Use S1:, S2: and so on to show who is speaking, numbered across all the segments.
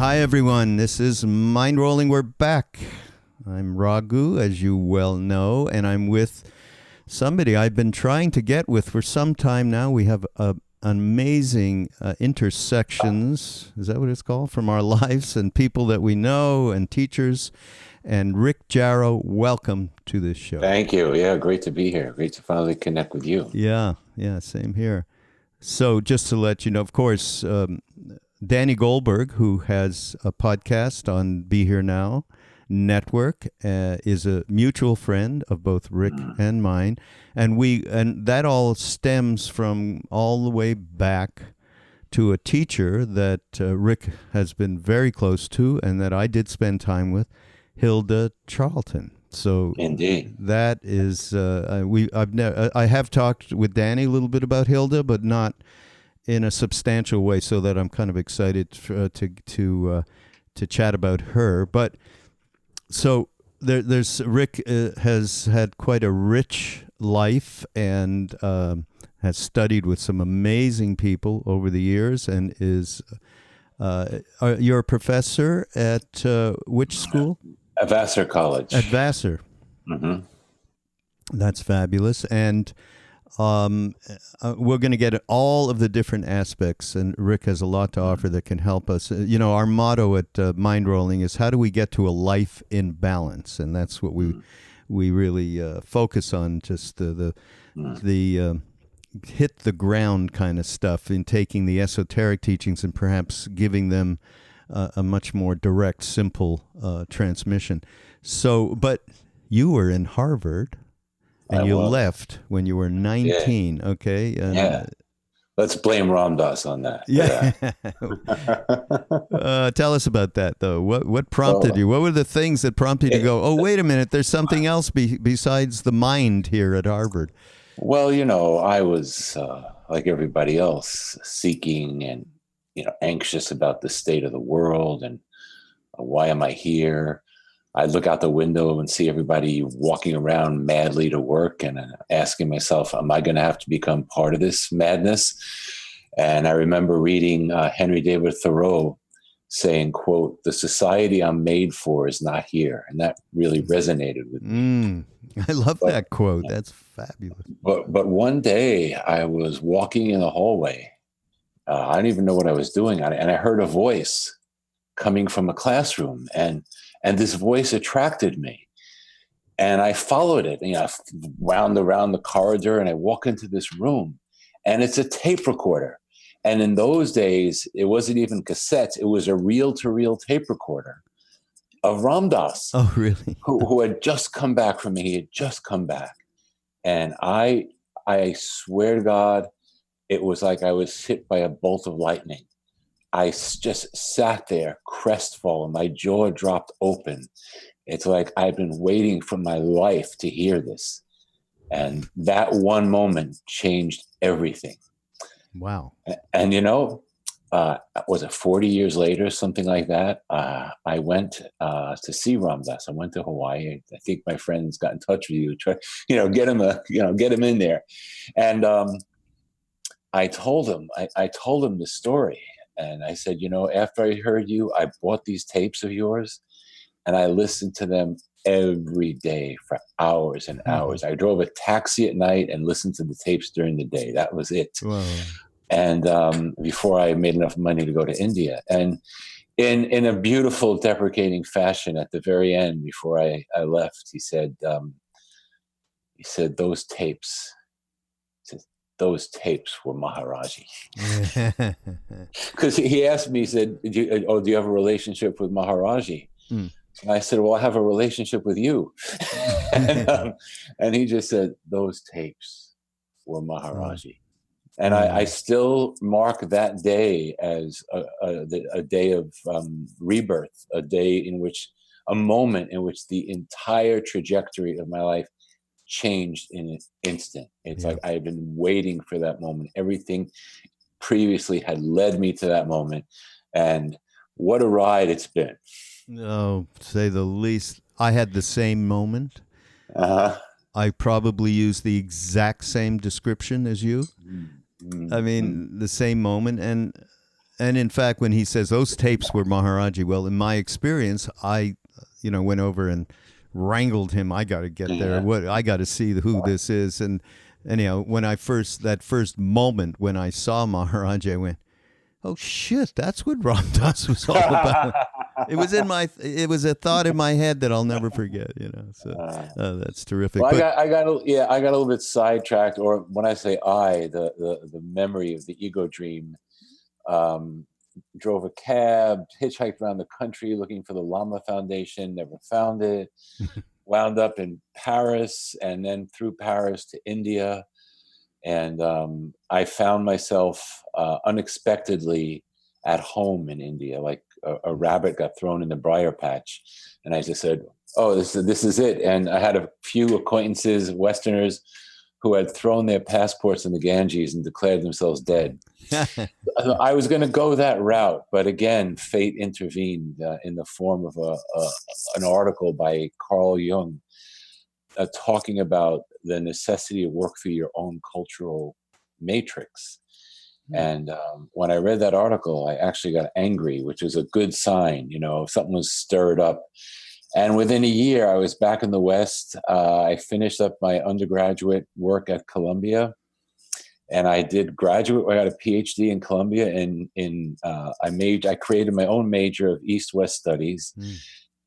S1: Hi, everyone. This is Mindrolling. We're back. I'm Raghu, as you well know, and I'm with somebody I've been trying to get with for some time now. We have amazing intersections, is that what it's called, from our lives and people that we know and teachers. And Rick Jarow, welcome to this show.
S2: Thank you. Yeah, great to be here. Great to finally connect with you.
S1: Yeah, same here. So just to let you know, of course, Danny Goldberg, who has a podcast on Be Here Now Network, is a mutual friend of both Rick and mine, and that all stems from all the way back to a teacher that Rick has been very close to, and that I did spend time with, Hilda Charlton. So
S2: indeed, that
S1: is I have talked with Danny a little bit about Hilda, but not in a substantial way, so that I'm kind of excited to chat about her. But so there's Rick has had quite a rich life and has studied with some amazing people over the years, and is you're a professor at which school?
S2: At Vassar College.
S1: At Vassar.
S2: Mm-hmm.
S1: That's fabulous. And we're going to get at all of the different aspects, and Rick has a lot to offer that can help us. You know, our motto at Mindrolling is, how do we get to a life in balance? And that's what we really focus on, just the hit the ground kind of stuff in taking the esoteric teachings and perhaps giving them a much more direct, simple transmission. So, but you were in Harvard, and you left when you were 19, yeah. Okay? And,
S2: yeah. Let's blame Ramdas on that.
S1: Yeah. Tell us about that, though. What prompted you? What were the things that prompted you to go, oh, wait a minute, there's something else besides the mind here at Harvard?
S2: Well, you know, I was, like everybody else, seeking and, anxious about the state of the world and why am I here? I look out the window and see everybody walking around madly to work, and asking myself, am I going to have to become part of this madness? And I remember reading Henry David Thoreau saying, quote, "The society I'm made for is not here." And that really resonated with me.
S1: I love that quote. That's fabulous.
S2: But one day I was walking in the hallway. I don't even know what I was doing. And I heard a voice coming from a classroom, and this voice attracted me, and I followed it. I wound around the corridor, and I walk into this room, and it's a tape recorder. And in those days, it wasn't even cassettes; it was a reel-to-reel tape recorder of Ramdas.
S1: Oh, really?
S2: who had just come back from me. He had just come back, and I swear to God, it was like I was hit by a bolt of lightning. I just sat there crestfallen. My jaw dropped open. It's like I've been waiting for my life to hear this. And that one moment changed everything.
S1: Wow.
S2: And was it 40 years later, something like that? I went to see Ramdas. I went to Hawaii. I think my friends got in touch with you, try, get him in there. And I told him the story. And I said, after I heard you, I bought these tapes of yours, and I listened to them every day for hours and hours. I drove a taxi at night and listened to the tapes during the day. That was it.
S1: Wow.
S2: And before I made enough money to go to India. And in a beautiful, deprecating fashion, at the very end, before I left, he said, those tapes were Maharaji. Because he asked me, he said, do you have a relationship with Maharaji? And I said, well, I have a relationship with you. And he just said, those tapes were Maharaji. And I still mark that day as a day of rebirth, a moment in which the entire trajectory of my life changed in an instant. It's like I had been waiting for that moment. Everything previously had led me to that moment, and what a ride it's been.
S1: Oh, to say the least. I had the same moment. I probably used the exact same description as you. I mean, the same moment, and And in fact, when he says those tapes were Maharaji, well, in my experience, I, went over and wrangled him. I got to get there. I got to see who this is. And anyhow, when that first moment when I saw Maharaji, I went, oh shit, that's what Ram Dass was all about. It was a thought in my head that I'll never forget, So that's terrific.
S2: Well, I got a little bit sidetracked, or when I say the memory of the ego dream, drove a cab, hitchhiked around the country looking for the Lama Foundation, never found it, wound up in Paris, and then through Paris to India. And I found myself unexpectedly at home in India, like a rabbit got thrown in the briar patch. And I just said, oh, this is it. And I had a few acquaintances, Westerners, who had thrown their passports in the Ganges and declared themselves dead. I was going to go that route, but again, fate intervened in the form of an article by Carl Jung talking about the necessity to work through your own cultural matrix. And when I read that article, I actually got angry, which is a good sign, something was stirred up. And within a year, I was back in the West. I finished up my undergraduate work at Columbia, and I did graduate. I got a Ph.D. in Columbia, I created my own major of East-West Studies,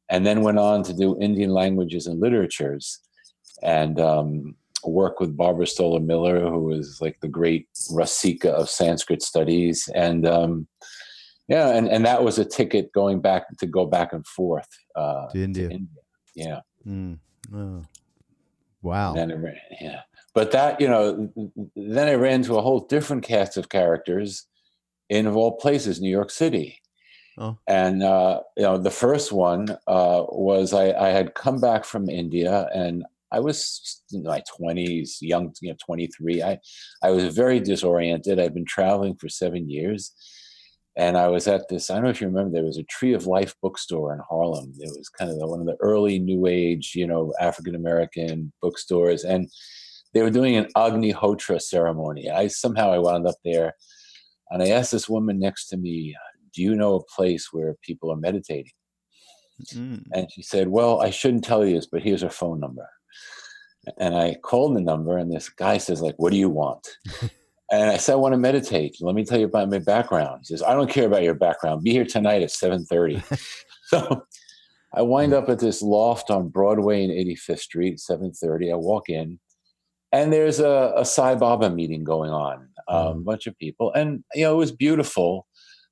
S2: and then went on to do Indian languages and literatures, and work with Barbara Stoller Miller, who was like the great Rasika of Sanskrit studies, and and that was a ticket go back and forth
S1: to India.
S2: Yeah.
S1: Oh. Wow.
S2: But that, then I ran into a whole different cast of characters in, of all places, New York City.
S1: Oh.
S2: And the first one was I had come back from India, and I was in my 20s, young, 23. I was very disoriented. I'd been traveling for 7 years. And I was at this, I don't know if you remember, there was a Tree of Life bookstore in Harlem. It was kind of one of the early New Age, African-American bookstores. And they were doing an Agnihotra ceremony. I wound up there. And I asked this woman next to me, do you know a place where people are meditating? And she said, well, I shouldn't tell you this, but here's her phone number. And I called the number, and this guy says, like, what do you want? And I said, I want to meditate. Let me tell you about my background. He says, I don't care about your background. Be here tonight at 7:30. So I wind up at this loft on Broadway and 85th Street, 7:30. I walk in, and there's a Sai Baba meeting going on, a bunch of people. And, it was beautiful.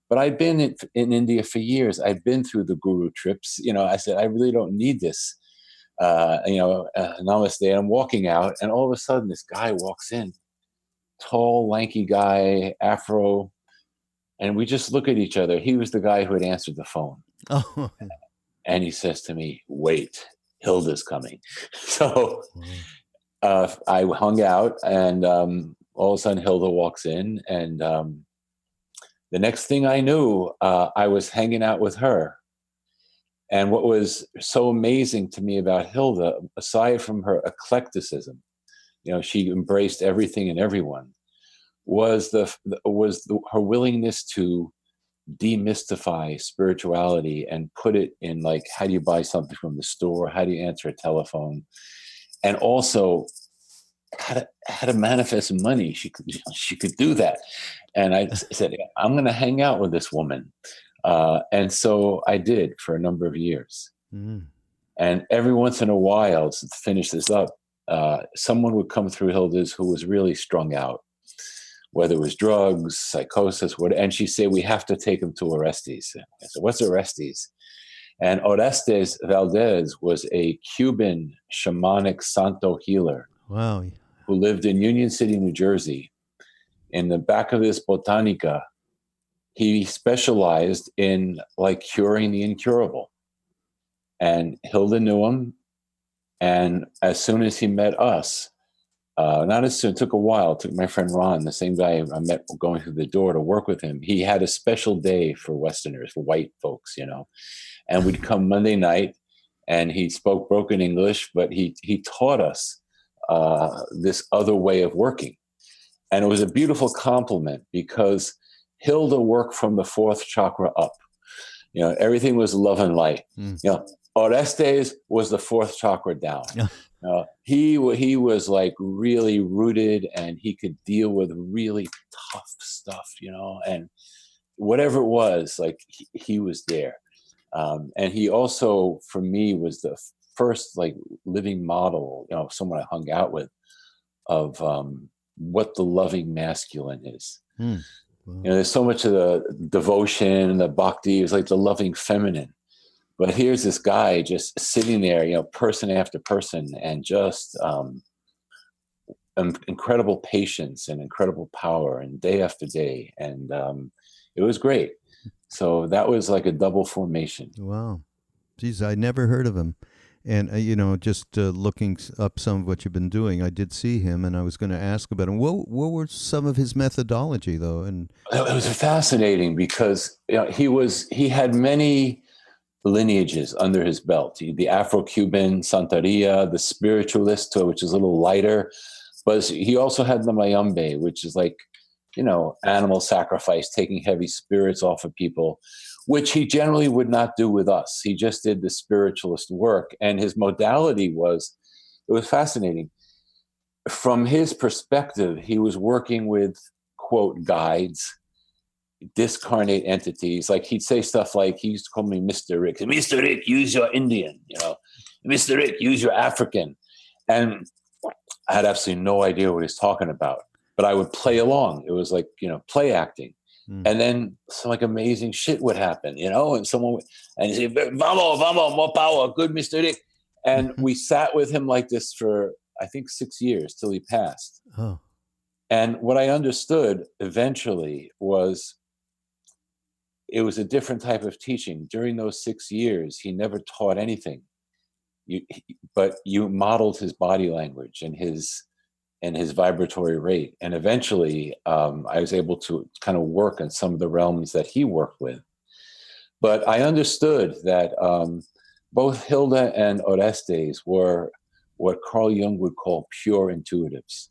S2: But I'd been in India for years. I'd been through the guru trips. I said, I really don't need this. Namaste. I'm walking out, and all of a sudden this guy walks in. Tall, lanky guy, afro, and we just look at each other. He was the guy who had answered the phone.
S1: Oh.
S2: And he says to me, wait, Hilda's coming. So I hung out, and all of a sudden Hilda walks in, and the next thing I knew, I was hanging out with her. And what was so amazing to me about Hilda, aside from her eclecticism, she embraced everything and everyone, was her willingness to demystify spirituality and put it in, like, how do you buy something from the store? How do you answer a telephone? And also how to manifest money. She could do that. And I said, I'm going to hang out with this woman. And so I did for a number of years. And every once in a while, to finish this up, someone would come through Hilda's who was really strung out, whether it was drugs, psychosis, and she'd say, we have to take him to Orestes. I said, what's Orestes? And Orestes Valdez was a Cuban shamanic Santo healer.
S1: Wow.
S2: Who lived in Union City, New Jersey. In the back of this botanica, he specialized in, like, curing the incurable. And Hilda knew him. And as soon as he met us, not as soon, it took a while. It took my friend Ron, the same guy I met going through the door to work with him. He had a special day for Westerners, for white folks, And we'd come Monday night, and he spoke broken English, but he taught us this other way of working. And it was a beautiful compliment, because Hilda worked from the fourth chakra up. Everything was love and light. Orestes was the fourth chakra down. He was like really rooted, and he could deal with really tough stuff, and whatever it was, like he was there. And he also, for me, was the first like living model, someone I hung out with, of what the loving masculine is. Wow. There's so much of the devotion and the bhakti is like the loving feminine. But here's this guy just sitting there, person after person, and just incredible patience and incredible power, and day after day. And it was great. So that was like a double formation.
S1: Wow. Geez, I never heard of him. And, just looking up some of what you've been doing, I did see him, and I was going to ask about him. What were some of his methodology, though? And
S2: it was fascinating because he had many lineages under his belt. The Afro-Cuban, Santeria, the spiritualist, which is a little lighter. But he also had the Mayambe, which is like, animal sacrifice, taking heavy spirits off of people, which he generally would not do with us. He just did the spiritualist work. And his modality it was fascinating. From his perspective, he was working with, quote, guides, discarnate entities. Like he'd say stuff like, he used to call me Mr. Rick. Mr. Rick, use your Indian, Mr. Rick, use your African. And I had absolutely no idea what he's talking about, but I would play along. It was like, play acting. And then some like amazing shit would happen, and someone and he'd say, vamos, more power, good Mr. Rick. And we sat with him like this for, I think, 6 years till he passed. Oh. And what I understood eventually was it was a different type of teaching. During those 6 years, he never taught anything. But you modeled his body language and his vibratory rate. And eventually, I was able to kind of work on some of the realms that he worked with. But I understood that both Hilda and Orestes were what Carl Jung would call pure intuitives.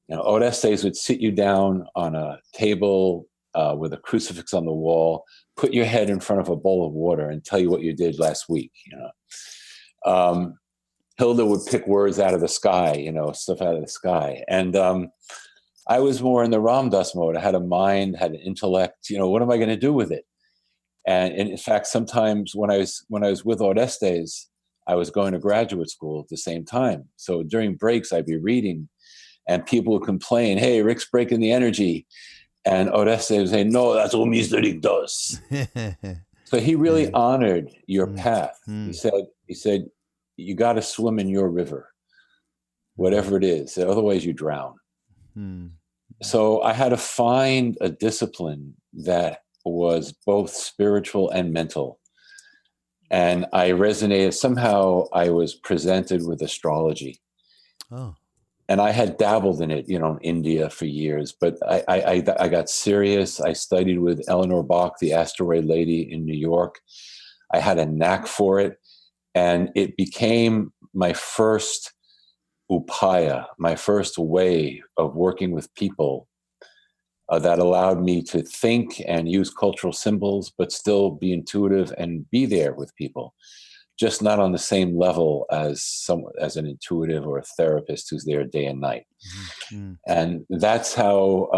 S2: Orestes would sit you down on a table with a crucifix on the wall, put your head in front of a bowl of water, and tell you what you did last week. Hilda would pick words out of the sky, stuff out of the sky. And I was more in the Ram Dass mode. I had a mind, had an intellect, what am I going to do with it? And in fact, sometimes when I was with Orestes, I was going to graduate school at the same time. So during breaks, I'd be reading, and people would complain, hey, Rick's breaking the energy. And Orestes would say, no, that's what Mr. Rick does. So he really honored your path. He said, you got to swim in your river, whatever it is. Otherwise you drown. So I had to find a discipline that was both spiritual and mental. And I resonated. Somehow I was presented with astrology. Oh. And I had dabbled in it, in India for years, but I got serious. I studied with Eleanor Bach, the asteroid lady in New York. I had a knack for it. And it became my first upaya, my first way of working with people that allowed me to think and use cultural symbols, but still be intuitive and be there with people. Just not on the same level as an intuitive or a therapist who's there day and night. And that's how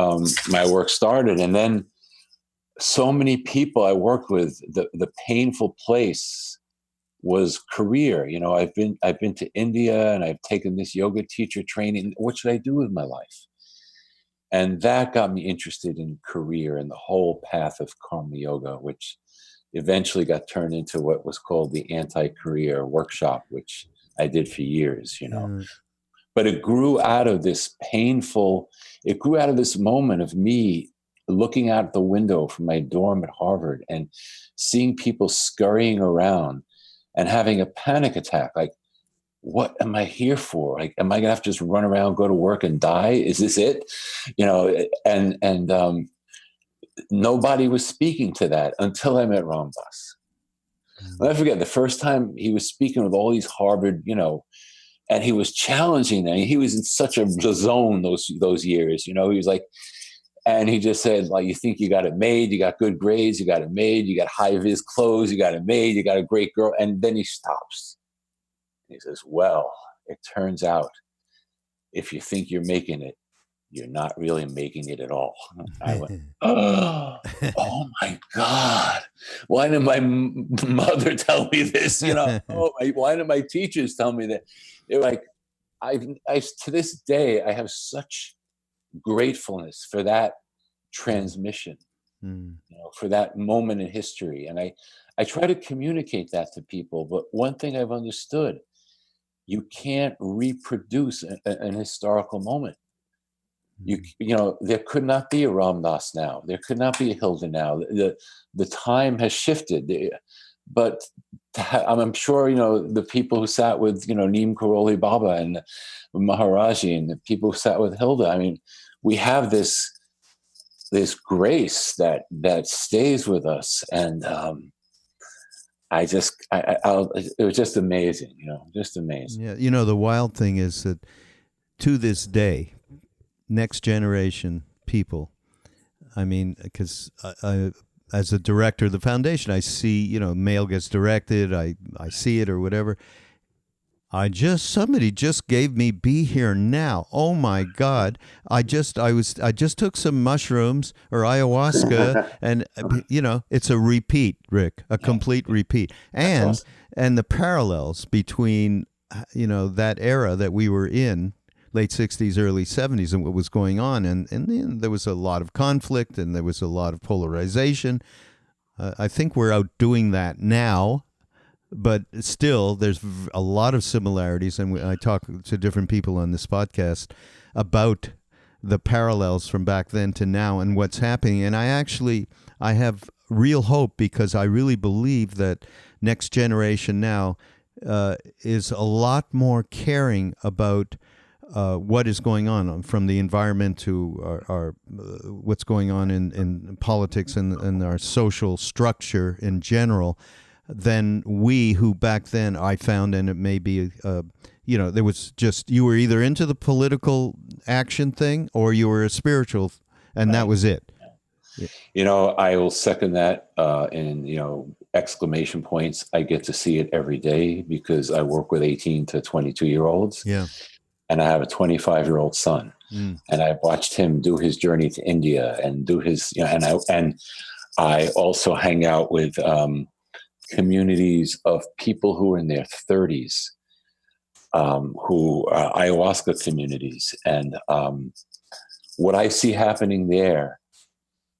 S2: my work started. And then so many people I worked with, the painful place was career. I've been to India and I've taken this yoga teacher training. What should I do with my life? And that got me interested in career and the whole path of karma yoga, which eventually got turned into what was called the anti-career workshop, which I did for years, But it grew out of this moment of me looking out the window from my dorm at Harvard and seeing people scurrying around and having a panic attack. Like, what am I here for? Like, am I gonna have to just run around, go to work and die? Is this it? And nobody was speaking to that until I met Ram Dass. I'll never forget the first time he was speaking with all these Harvard, and he was challenging them. He was in such a zone those years, He was like, And he just said, like, you think you got it made, you got good grades, you got it made, you got high-vis clothes, you got it made, you got a great girl. And then he stops. He says, well, it turns out if you think you're making it, you're not really making it at all. I went, oh my God. Why didn't my mother tell me this? Why didn't my teachers tell me that? They're like, I to this day, I have such gratefulness for that transmission, for that moment in history. And I try to communicate that to people. But one thing I've understood, you can't reproduce an historical moment. There could not be a Ram Dass now. There could not be a Hilda now. The time has shifted. But I'm sure, the people who sat with, Neem Karoli Baba and Maharaji and the people who sat with Hilda, I mean, we have this grace that stays with us. And it was just amazing, just amazing.
S1: Yeah. The wild thing is that to this day, next generation people, I mean, because as a director of the foundation, I see, mail gets directed, I see it or whatever. Somebody just gave me Be Here Now. Oh my God. I just took some mushrooms or ayahuasca and, it's a repeat, Rick, a complete repeat. And,
S2: awesome.
S1: And the parallels between, that era that we were in, late 60s, early 70s, and what was going on. And there was a lot of conflict and there was a lot of polarization. I think we're outdoing that now, but still there's a lot of similarities. And I talk to different people on this podcast about the parallels from back then to now and what's happening. And I have real hope because I really believe that next generation now is a lot more caring about what is going on, from the environment to our what's going on in politics and our social structure in general, than we who back then I found, and it may be, there was just, you were either into the political action thing or you were a spiritual, and right. That was it.
S2: I will second that in exclamation points. I get to see it every day because I work with 18 to 22-year-olds.
S1: Yeah.
S2: And I have a 25-year-old son, and I watched him do his journey to India and do his, and I also hang out with communities of people who are in their 30s, who are ayahuasca communities, and what I see happening there,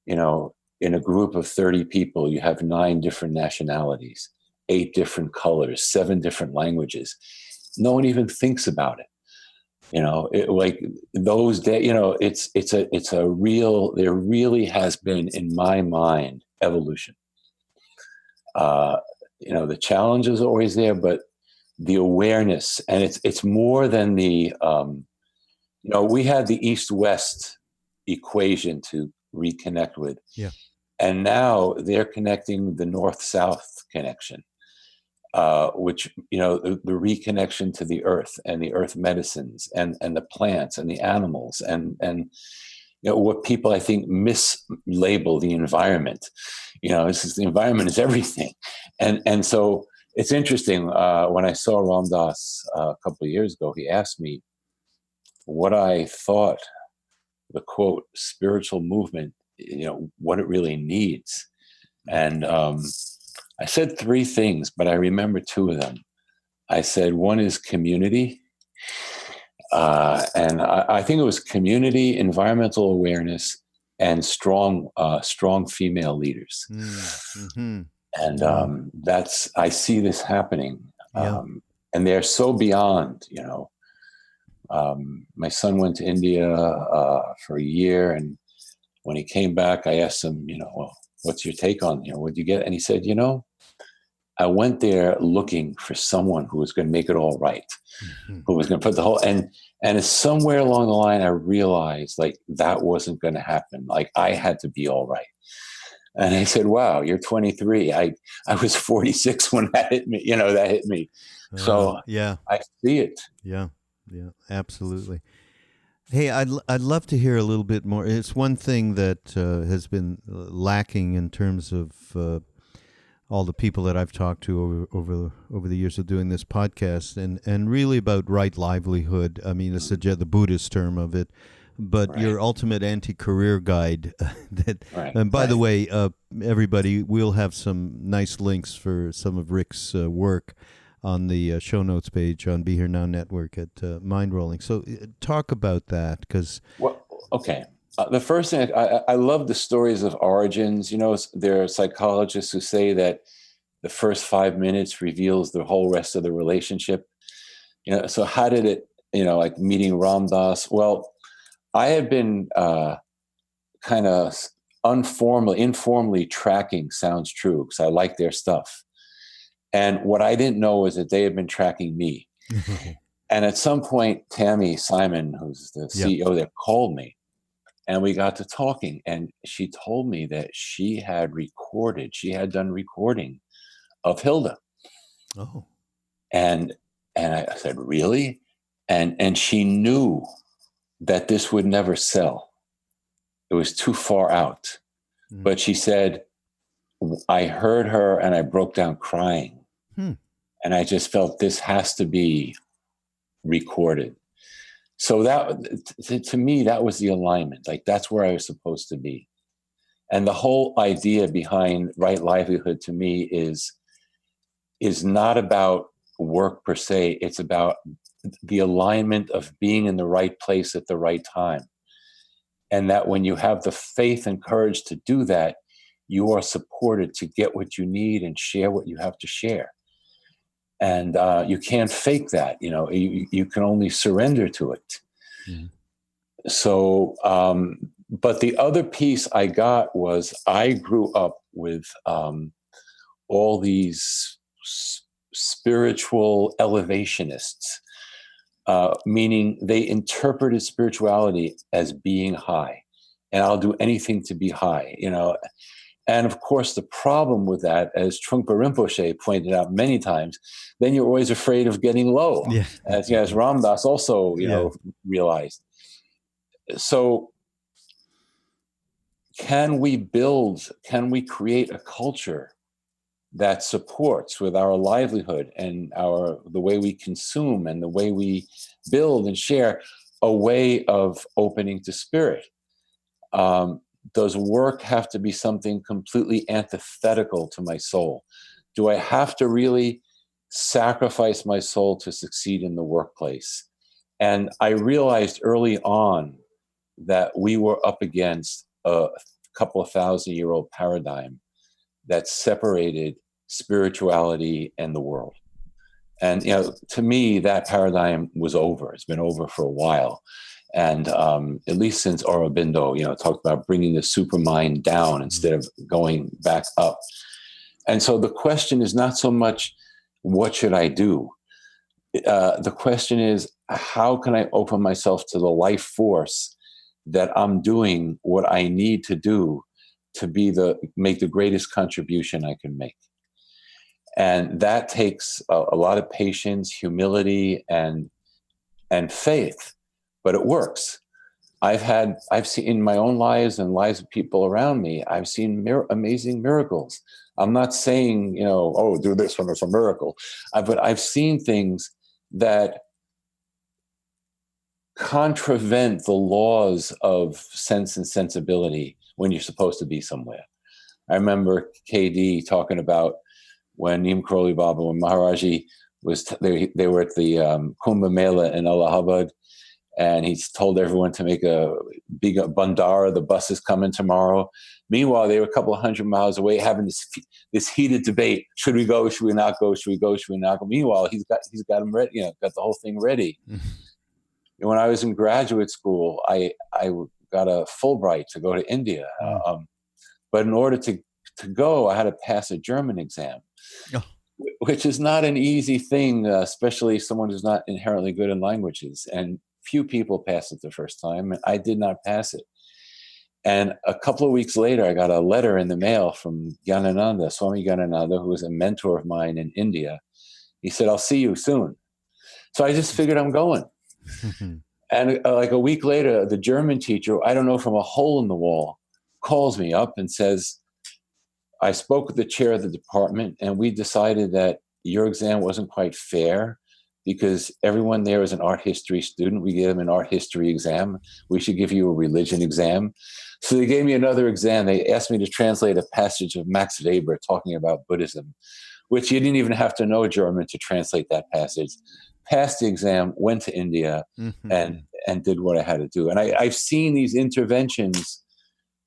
S2: in a group of 30 people, you have 9 different nationalities, 8 different colors, 7 different languages. No one even thinks about it. Like those days, it's a real, there really has been, in my mind, evolution. The challenge is always there, but the awareness, and it's more than the, we had the East-West equation to reconnect with.
S1: Yeah.
S2: And now they're connecting the North-South connection. Which, the reconnection to the earth and the earth medicines and the plants and the animals and what people, I think, mislabel the environment. The environment is everything. And so it's interesting. When I saw Ram Dass a couple of years ago, he asked me what I thought the quote spiritual movement, what it really needs. And, I said 3 things, but I remember 2 of them. I said one is community, and I think it was community, environmental awareness, and strong female leaders.
S1: Mm-hmm.
S2: And I see this happening,
S1: yeah.
S2: And they're so beyond. My son went to India for a year, and when he came back, I asked him, well, what's your take on, what'd you get? And he said, I went there looking for someone who was going to make it all right, who was going to put the whole, and somewhere along the line, I realized like that wasn't going to happen. Like I had to be all right. And I said, wow, you're 23. I was 46 when that hit me, that hit me. So
S1: yeah,
S2: I see it.
S1: Yeah, absolutely. Hey, I'd love to hear a little bit more. It's one thing that has been lacking in terms of all the people that I've talked to over the years of doing this podcast, and really about right livelihood. I mean, the Buddhist term of it, but
S2: Right.
S1: your ultimate anti-career guide. That,
S2: Right.
S1: and by the
S2: Right.
S1: way, everybody, we'll have some nice links for some of Rick's work on the show notes page on Be Here Now Network at Mindrolling. So talk about that, because
S2: Well, okay. The first thing, I love the stories of origins. You know, there are psychologists who say that the first 5 minutes reveals the whole rest of the relationship. You know, so how did it, like meeting Ram Dass? Well, I had been kind of informally tracking Sounds True because I like their stuff. And what I didn't know was that they had been tracking me. And at some point, Tammy Simon, who's the
S1: yeah.
S2: CEO there, called me and we got to talking. And she told me that she had done recording of Hilda.
S1: Oh.
S2: And I said, really? And she knew that this would never sell. It was too far out.
S1: Mm.
S2: But she said, I heard her and I broke down crying. And I just felt this has to be recorded. So that, to me, that was the alignment. Like, that's where I was supposed to be. And the whole idea behind Right Livelihood to me is not about work per se. It's about the alignment of being in the right place at the right time. And that when you have the faith and courage to do that, you are supported to get what you need and share what you have to share. And you can't fake that. You can only surrender to it. Mm-hmm. So, but the other piece I got was I grew up with all these spiritual elevationists, meaning they interpreted spirituality as being high, and I'll do anything to be high, And of course, the problem with that, as Trungpa Rinpoche pointed out many times, then you're always afraid of getting low,
S1: yeah.
S2: as Ram Dass also, realized. So can we create a culture that supports with our livelihood and the way we consume and the way we build and share a way of opening to spirit? Does work have to be something completely antithetical to my soul? Do I have to really sacrifice my soul to succeed in the workplace? And I realized early on that we were up against a couple of 1,000-year-old paradigm that separated spirituality and the world. And, to me, that paradigm was over. It's been over for a while. And at least since Aurobindo, talked about bringing the supermind down instead of going back up. And so the question is not so much, what should I do? The question is, how can I open myself to the life force that I'm doing what I need to do to make the greatest contribution I can make? And that takes a lot of patience, humility, and faith, but it works. I've seen in my own lives and lives of people around me, I've seen amazing miracles. I'm not saying, oh, do this when it's a miracle. But I've seen things that contravent the laws of sense and sensibility when you're supposed to be somewhere. I remember KD talking about when Neem Karoli Baba, when Maharaji they were at the Kumbh Mela in Allahabad, and he told everyone to make a big bandara. The bus is coming tomorrow. Meanwhile, they were a couple of 100 miles away having this heated debate: should we go? Should we not go? Should we go? Should we not go? Meanwhile, he's got them ready. Got the whole thing ready. When I was in graduate school, I got a Fulbright to go to India, but in order to go, I had to pass a German exam. Oh. Which is not an easy thing, especially someone who's not inherently good in languages. And few people pass it the first time. And I did not pass it. And a couple of weeks later, I got a letter in the mail from Gyanananda, Swami Nithyananda, who was a mentor of mine in India. He said, I'll see you soon. So I just figured I'm going. And like a week later, the German teacher, I don't know, from a hole in the wall, calls me up and says, I spoke with the chair of the department, and we decided that your exam wasn't quite fair because everyone there is an art history student. We gave them an art history exam. We should give you a religion exam. So they gave me another exam. They asked me to translate a passage of Max Weber talking about Buddhism, which you didn't even have to know German to translate that passage. Passed the exam, went to India, and did what I had to do. And I've seen these interventions,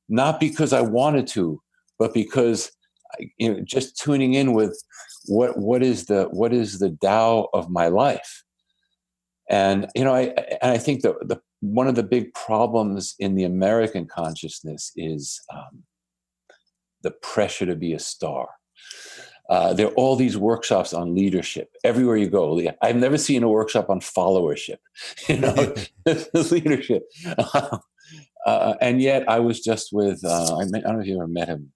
S2: not because I wanted to, but because just tuning in with what is the Tao of my life. And I think the one of the big problems in the American consciousness is the pressure to be a star. There are all these workshops on leadership everywhere you go. I've never seen a workshop on followership, leadership. And yet I was just with, I don't know if you ever met him,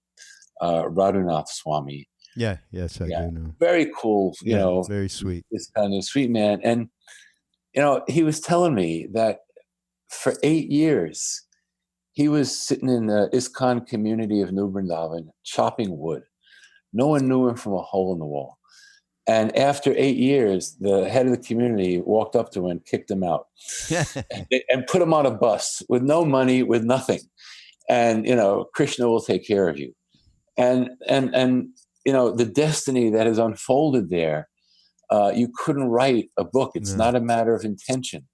S2: Radhunath Swami.
S1: Yeah, yes, I do know.
S2: Very cool,
S1: very sweet.
S2: This kind of sweet man. And, he was telling me that for 8 years, he was sitting in the ISKCON community of New Vrindavan, chopping wood. No one knew him from a hole in the wall. And after 8 years, the head of the community walked up to him and kicked him out and put him on a bus with no money, with nothing. And, Krishna will take care of you. And the destiny that is unfolded there, you couldn't write a book. It's not a matter of intention.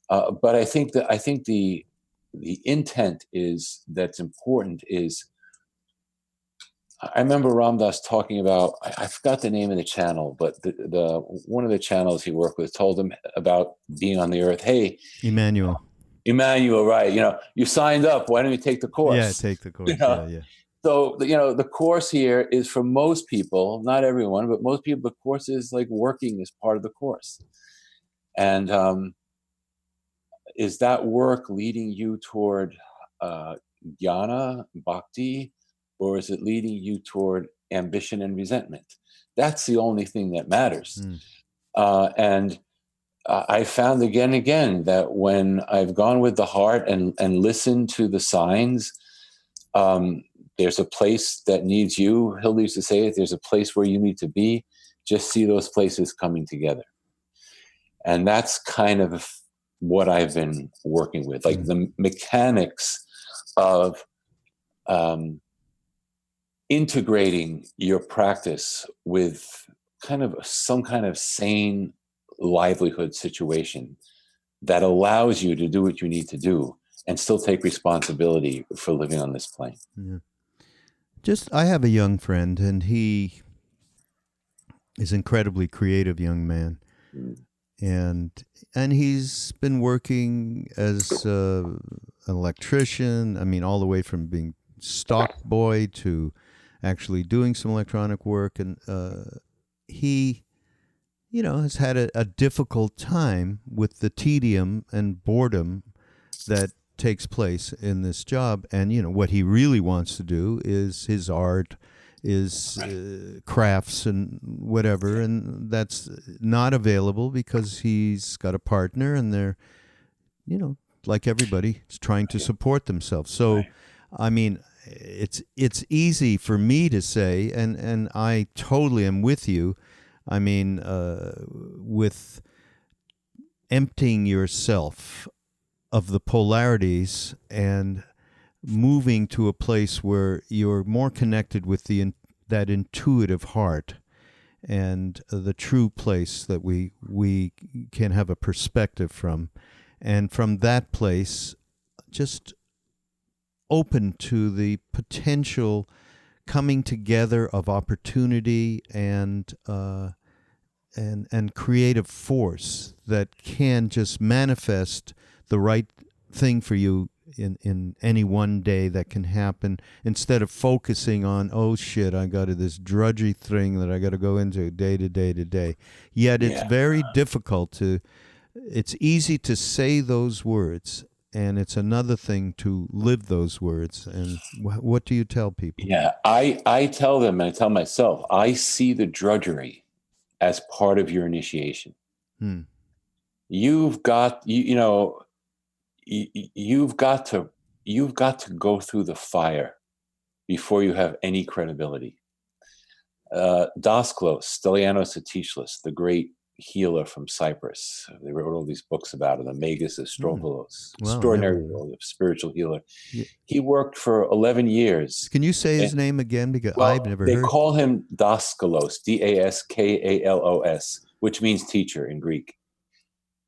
S2: But I think the intent that's important is, I remember Ram Dass talking about, I forgot the name of the channel, but the one of the channels he worked with told him about being on the earth. Hey,
S1: Emmanuel,
S2: right? You signed up. Why don't you take the course?
S1: Yeah, take the course. Yeah.
S2: So the course here is for most people, not everyone, but most people. The course is like working as part of the course, and is that work leading you toward jnana, bhakti? Or is it leading you toward ambition and resentment? That's the only thing that matters. And I found again and again that when I've gone with the heart and listened to the signs, there's a place that needs you. Hilda used to say it, there's a place where you need to be. Just see those places coming together. And that's kind of what I've been working with, like the mechanics of integrating your practice with some kind of sane livelihood situation that allows you to do what you need to do and still take responsibility for living on this plane.
S1: Yeah. I have a young friend, and he is an incredibly creative young man. And he's been working as an electrician. I mean, all the way from being stock boy to actually doing some electronic work, and he has had a difficult time with the tedium and boredom that takes place in this job. And what he really wants to do is his art, is crafts and whatever, and that's not available because he's got a partner, and they're like everybody, is trying to support themselves. So I mean, it's easy for me to say, and I totally am with you. I mean, with emptying yourself of the polarities and moving to a place where you're more connected with that intuitive heart and the true place that we can have a perspective from, and from that place, just open to the potential coming together of opportunity and creative force that can just manifest the right thing for you in any one day that can happen, instead of focusing on, oh shit, I got this drudgy thing that I got to go into day to day to day. Yet it's very difficult it's easy to say those words, and it's another thing to live those words. And what do you tell people?
S2: Yeah, I tell them, and I tell myself, I see the drudgery as part of your initiation. you've got you've got to go through the fire before you have any credibility. Dasklos, Stelianos Atishlos, the great healer from Cyprus. They wrote all these books about him, the Magus of Strovolos, extraordinary world of spiritual healer.
S1: Yeah.
S2: He worked for 11 years.
S1: Can you say his name again? Because I've never heard.
S2: They call him Daskalos, Daskalos, which means teacher in Greek.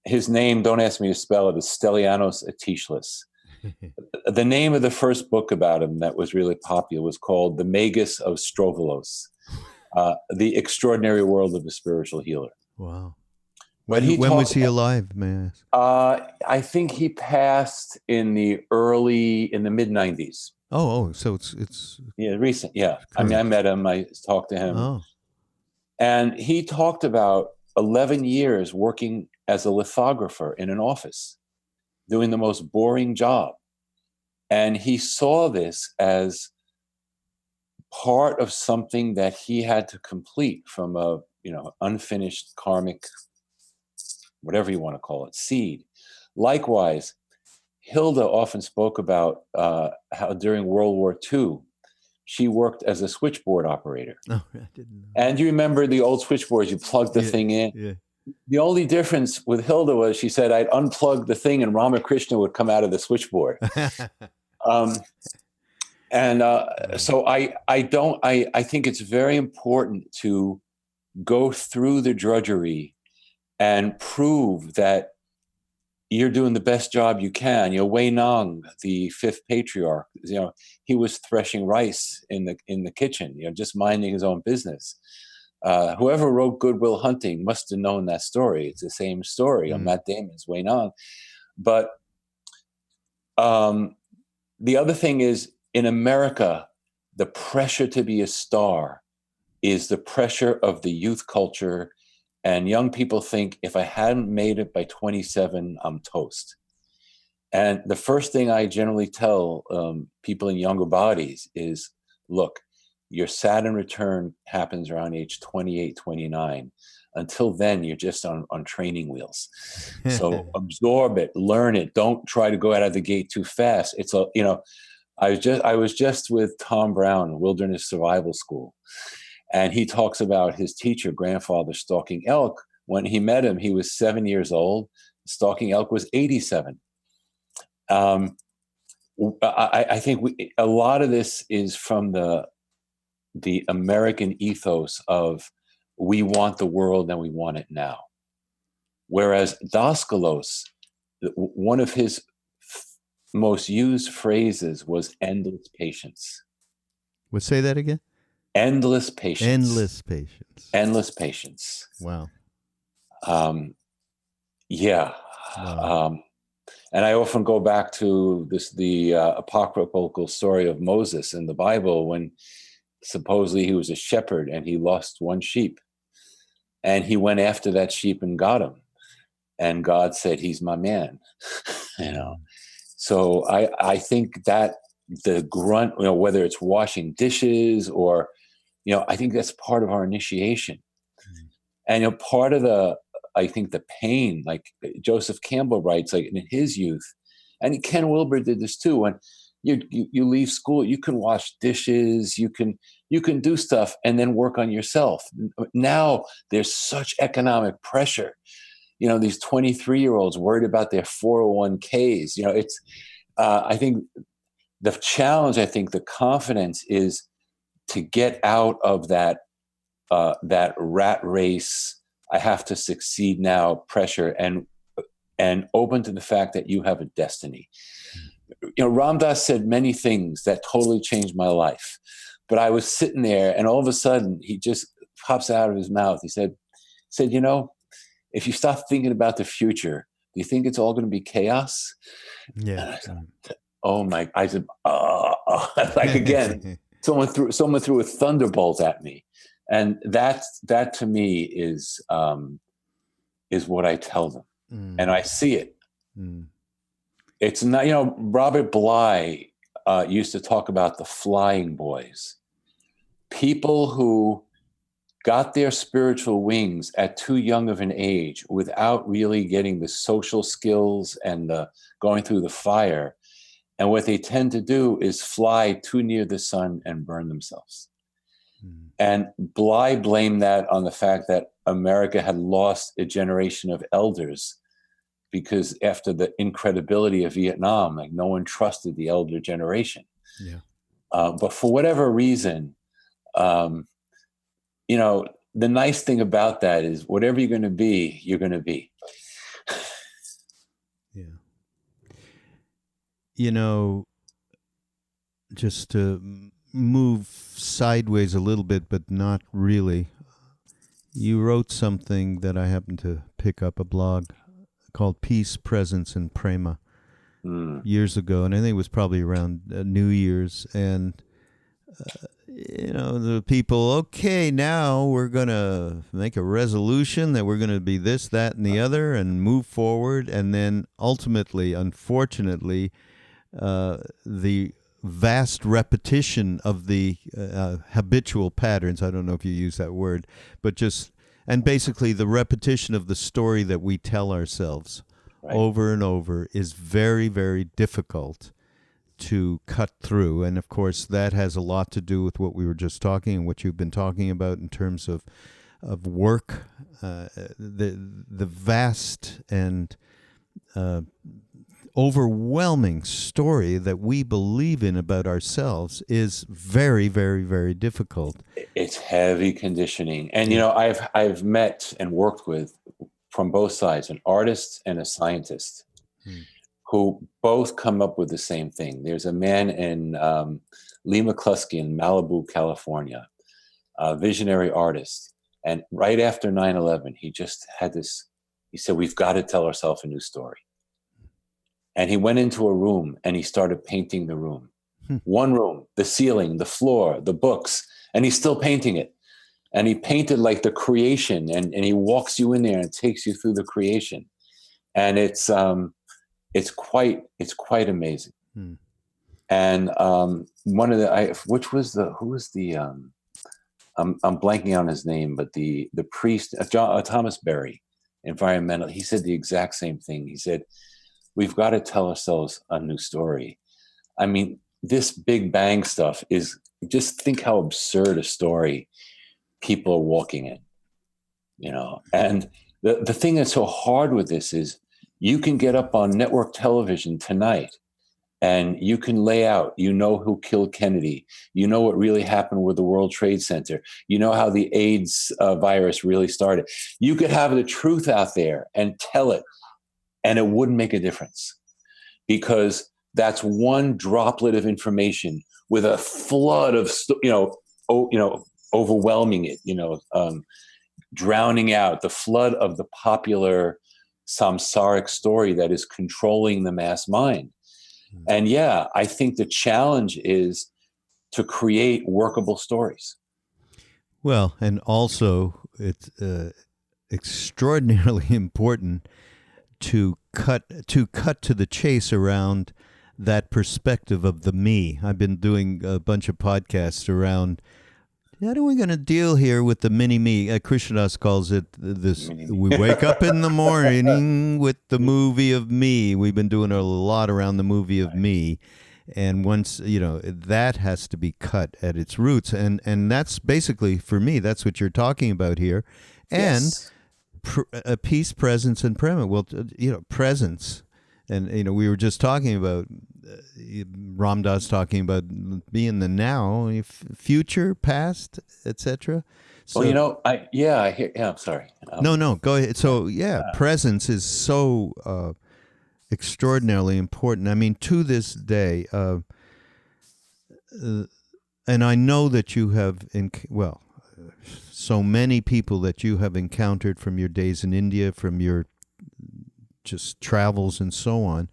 S2: His name, don't ask me to spell it, is Stelianos Atishlos. The name of the first book about him that was really popular was called The Magus of Strovolos, The Extraordinary World of a Spiritual Healer.
S1: Wow. When was he alive, may
S2: I ask? I think he passed in the mid-90s.
S1: Oh, so it's
S2: recent. Yeah.
S1: Correct.
S2: I mean, I met him, I talked to him.
S1: Oh.
S2: And he talked about 11 years working as a lithographer in an office, doing the most boring job. And he saw this as part of something that he had to complete from a, unfinished karmic, whatever you want to call it, seed. Likewise, Hilda often spoke about how during World War II, she worked as a switchboard operator.
S1: Oh, I didn't know.
S2: And you remember the old switchboards, you plug the thing in.
S1: Yeah.
S2: The only difference with Hilda was she said, I'd unplug the thing and Ramakrishna would come out of the switchboard. So I think it's very important to go through the drudgery and prove that you're doing the best job you can. Wei Nong, the fifth patriarch, he was threshing rice in the kitchen, just minding his own business. Whoever wrote Good Will Hunting must have known that story. It's the same story on Matt Damon's Wei Nong. But the other thing is, in America, the pressure to be a star is the pressure of the youth culture. And young people think, if I hadn't made it by 27, I'm toast. And the first thing I generally tell people in younger bodies is, look, your Saturn return happens around age 28, 29. Until then, you're just on training wheels. So absorb it, learn it. Don't try to go out of the gate too fast. I was just with Tom Brown, Wilderness Survival School. And he talks about his teacher, grandfather, stalking elk. When he met him, he was 7 years old. Stalking elk was 87. I think a lot of this is from the American ethos of we want the world and we want it now. Whereas Daskalos, one of his most used phrases was endless patience.
S1: Well, say that again?
S2: Endless patience.
S1: Endless patience.
S2: Endless patience.
S1: Wow.
S2: Yeah.
S1: Wow.
S2: And I often go back to the apocryphal story of Moses in the Bible when supposedly he was a shepherd and he lost one sheep. And he went after that sheep and got him. And God said, he's my man. So I think that the grunt, whether it's washing dishes or, I think that's part of our initiation. And part of I think the pain, like Joseph Campbell writes, like in his youth, and Ken Wilber did this too. When you leave school, you can wash dishes, you can do stuff, and then work on yourself. Now there's such economic pressure. These 23-year-olds worried about their 401ks. It's I think the challenge, the confidence is to get out of that rat race. I have to succeed now pressure and open to the fact that you have a destiny. Ram Dass said many things that totally changed my life, but I was sitting there and all of a sudden he just pops out of his mouth. He said, if you stop thinking about the future, do you think it's all going to be chaos?
S1: Yeah.
S2: Oh my! I said, like again, someone threw a thunderbolt at me, and that to me is what I tell them, and I see it. It's not, Robert Bly used to talk about the flying boys, people who got their spiritual wings at too young of an age without really getting the social skills and the going through the fire. And what they tend to do is fly too near the sun and burn themselves. And Bly blamed that on the fact that America had lost a generation of elders, because after the incredibility of Vietnam, like no one trusted the elder generation.
S1: Yeah.
S2: But for whatever reason, you know, the nice thing about that is whatever you're going to be, you're going to be.
S1: Yeah. You know, just to move sideways a little bit, but not really. You wrote something that I happened to pick up, a blog called Peace, Presence, and Prema years ago. And I think it was probably around New Year's. And, you know, the people, okay, now we're going to make a resolution that we're going to be this, that, and the other and move forward. And then ultimately, unfortunately, the vast repetition of the habitual patterns, I don't know if you use that word, but just, and basically the repetition of the story that we tell ourselves over and over is very, very difficult to cut through. And of course, that has a lot to do with what we were just talking and what you've been talking about in terms of work. The vast and overwhelming story that we believe in about ourselves is very, very, very difficult.
S2: It's heavy conditioning. And, you know, I've met and worked with, from both sides, an artist and a scientist who both come up with the same thing. There's a man in Lee McCluskey in Malibu, California, a visionary artist. And right after 9/11, he just had this, he said, we've got to tell ourselves a new story. And he went into a room and he started painting the room. One room, the ceiling, the floor, the books, and he's still painting it. And he painted like the creation, and he walks you in there and takes you through the creation. And it's quite amazing. And one of the, who was the, I'm blanking on his name, but the priest, Thomas Berry, environmental, he said the exact same thing. He said, we've got to tell ourselves a new story. I mean, this Big Bang stuff is, just think how absurd a story people are walking in, you know. And the thing that's so hard with this is you can get up on network television tonight and you can lay out, you know who killed Kennedy, you know what really happened with the World Trade Center, you know how the AIDS virus really started. You could have the truth out there and tell it, and it wouldn't make a difference, because that's one droplet of information with a flood of, overwhelming it, drowning out the flood of the popular samsaric story that is controlling the mass mind. And yeah, I think the challenge is to create workable stories.
S1: Well, and also it's extraordinarily important to cut to the chase around that perspective of the me. I've been doing a bunch of podcasts around how are we going to deal here with the mini me. Krishnadas calls it this. We wake up in the morning with the movie of me. We've been doing a lot around the movie of me, and once that has to be cut at its roots, and that's basically, for me, that's what you're talking about here, and. Yes. Peace, presence, and prema. Well, presence, and we were just talking about Ram Dass talking about being the now, future, past, etc. So,
S2: I hear. Yeah, I'm sorry.
S1: No, go ahead. So, presence is so extraordinarily important. I mean, to this day, and I know that you have so many people that you have encountered from your days in India, from your just travels and so on,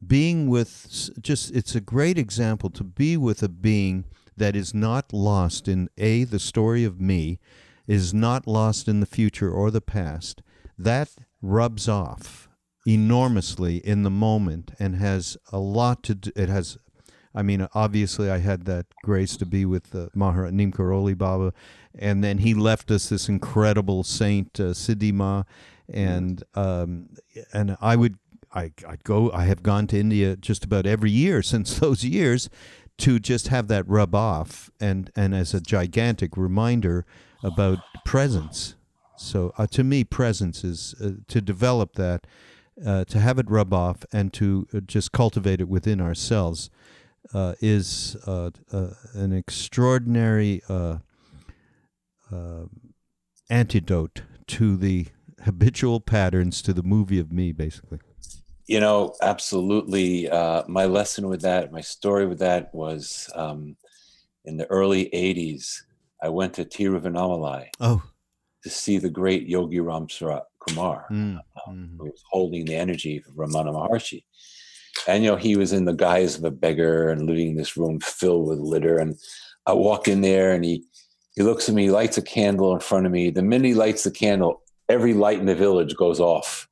S1: being with it's a great example to be with a being that is not lost in the story of me, is not lost in the future or the past. That rubs off enormously in the moment and has a lot to do. It has I mean, obviously, I had that grace to be with Maharaji Neem Karoli Baba, and then he left us this incredible saint, Siddhima, and I'd go. I have gone to India just about every year since those years, to just have that rub off, and as a gigantic reminder about presence. So to me, presence is to develop that, to have it rub off, and to just cultivate it within ourselves is an extraordinary antidote to the habitual patterns, to the movie of me, basically.
S2: Absolutely. My lesson with that, my story with that was in the early 80s, I went to Tiruvannamalai to see the great Yogi Ram Kumar, who was holding the energy of Ramana Maharshi. And, he was in the guise of a beggar and living in this room filled with litter. And I walk in there and he looks at me, lights a candle in front of me. The minute he lights the candle, every light in the village goes off.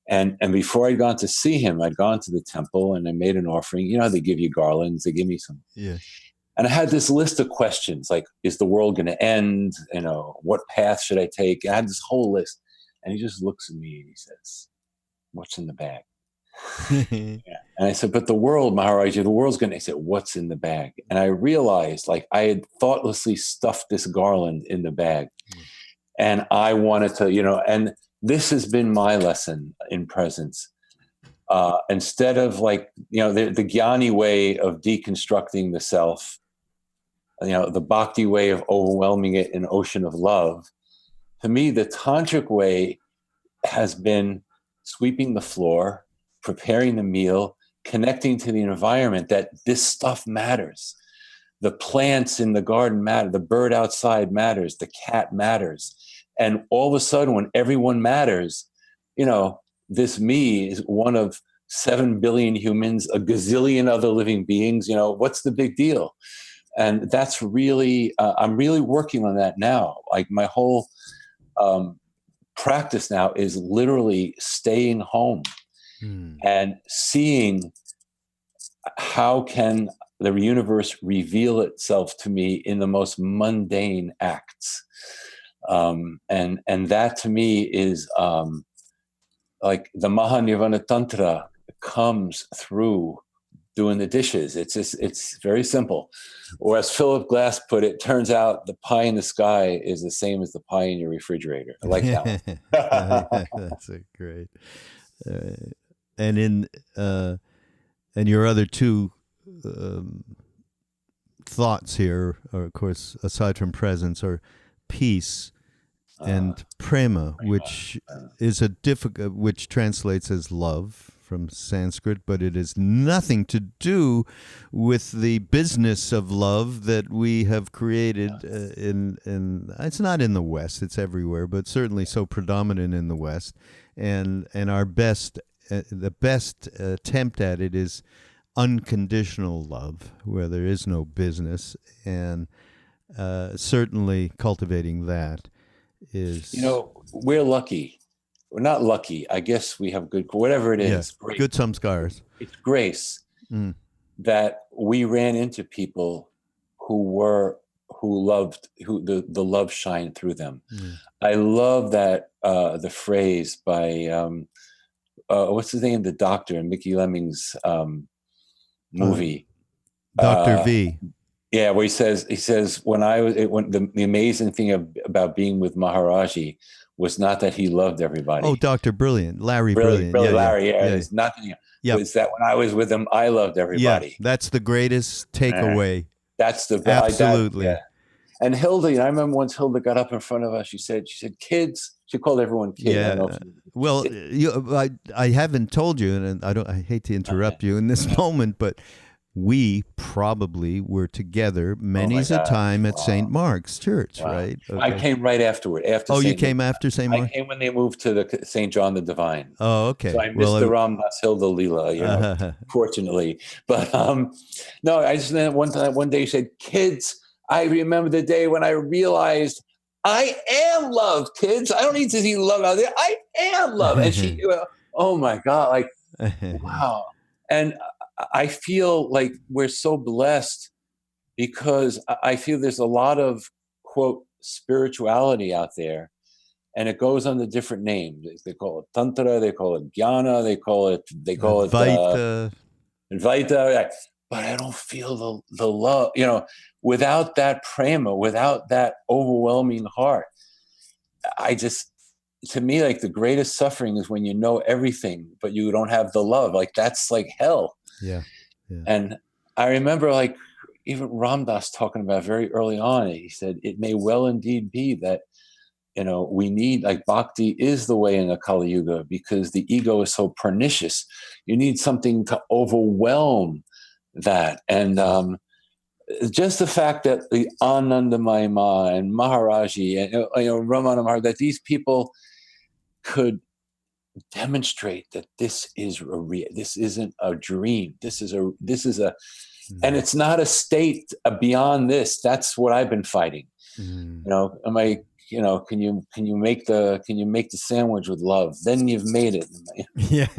S2: And before I'd gone to see him, I'd gone to the temple and I made an offering. They give you garlands, they give me some.
S1: Yeah.
S2: And I had this list of questions like, is the world going to end? What path should I take? I had this whole list. And he just looks at me and he says, what's in the bag? Yeah. And I said, but the world, Maharaji, the world's going to. He said, what's in the bag? And I realized, like, I had thoughtlessly stuffed this garland in the bag. And I wanted to, and this has been my lesson in presence. Instead of the Jnani way of deconstructing the self, the Bhakti way of overwhelming it in an ocean of love, to me, the Tantric way has been sweeping the floor, preparing the meal, connecting to the environment, that this stuff matters. The plants in the garden matter. The bird outside matters. The cat matters. And all of a sudden, when everyone matters, this me is one of 7 billion humans, a gazillion other living beings. What's the big deal? And that's really, I'm really working on that now. Like my whole practice now is literally staying home and seeing how can the universe reveal itself to me in the most mundane acts. And that to me is like the Mahanirvana Tantra comes through doing the dishes. It's very simple. Or as Philip Glass put it, turns out the pie in the sky is the same as the pie in your refrigerator. I like that one.
S1: That's great. And in and your other two thoughts here are, of course, aside from presence, are peace and prema, which is which translates as love from Sanskrit, but it has nothing to do with the business of love that we have created in it's not in the West, it's everywhere, but certainly so predominant in the West. And our best the best attempt at it is unconditional love, where there is no business, and certainly cultivating that is...
S2: we're lucky. We're not lucky. I guess we have good, whatever it is.
S1: Yeah, good samskaras.
S2: It's grace that we ran into people who loved, the love shined through them. I love that, the phrase by, what's his name? The doctor in Mickey Lemming's movie.
S1: Dr. V.
S2: Yeah, where he says when the amazing thing about being with Maharaji was not that he loved everybody.
S1: Oh, Dr. Brilliant, Larry Brilliant.
S2: Larry. Yeah. It's not that it's that when I was with him, I loved everybody.
S1: Yeah, that's the greatest takeaway.
S2: That's the
S1: absolutely.
S2: And Hilda, I remember once Hilda got up in front of us. She said, "Kids." She called everyone kids.
S1: Yeah. Well, I haven't told you, and I hate to interrupt you in this moment, but we probably were together many's a time at St. Mark's Church, right? Okay.
S2: I came right afterward.
S1: You came after St. Mark's?
S2: I came when they moved to the St. John the Divine.
S1: Oh, okay.
S2: So I missed the Ramdas Hilda Leela, fortunately. But no, I just one day she said, "Kids, I remember the day when I realized I am love, kids. I don't need to see love out there. I am love." And she, oh my God, like, wow. And I feel like we're so blessed because I feel there's a lot of, quote, spirituality out there, and it goes under different names. They call it Tantra, they call it Jnana, they call it
S1: Advaita.
S2: Advaita. But I don't feel the love, without that prema, without that overwhelming heart. To me, like, the greatest suffering is when you know everything, but you don't have the love. Like, that's like hell.
S1: Yeah.
S2: And I remember, like, even Ram Dass talking about very early on, he said, it may well indeed be that, we need, like, bhakti is the way in the Kali Yuga because the ego is so pernicious. You need something to overwhelm that. And just the fact that the Anandamaya Ma and Maharaji and Ramana Maharaj, that these people could demonstrate that this isn't a dream. This is a, and it's not a state beyond this. That's what I've been fighting. Can you make the sandwich with love? Then you've made it.
S1: Yes.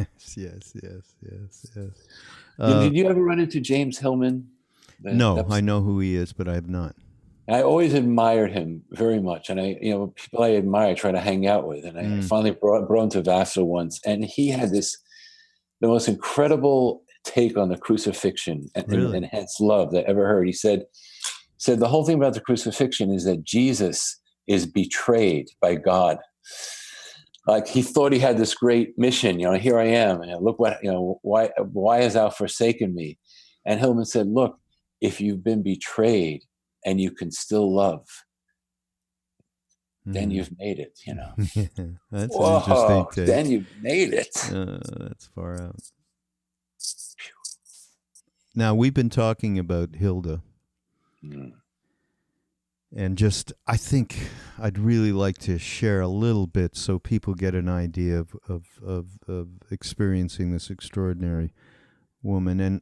S2: Did you ever run into James Hillman?
S1: No, I know who he is, but I have not.
S2: I always admired him very much, and people I admire, I try to hang out with, and I finally brought him to Vassar once, and he had the most incredible take on the crucifixion and hence love that I ever heard. He said the whole thing about the crucifixion is that Jesus is betrayed by God. Like, he thought he had this great mission, here I am, and look what, why has thou forsaken me? And Hillman said, look, if you've been betrayed and you can still love, then you've made it,
S1: That's an interesting take.
S2: Then you've made it.
S1: That's far out. Now, we've been talking about Hilda. And I think I'd really like to share a little bit so people get an idea of experiencing this extraordinary woman. And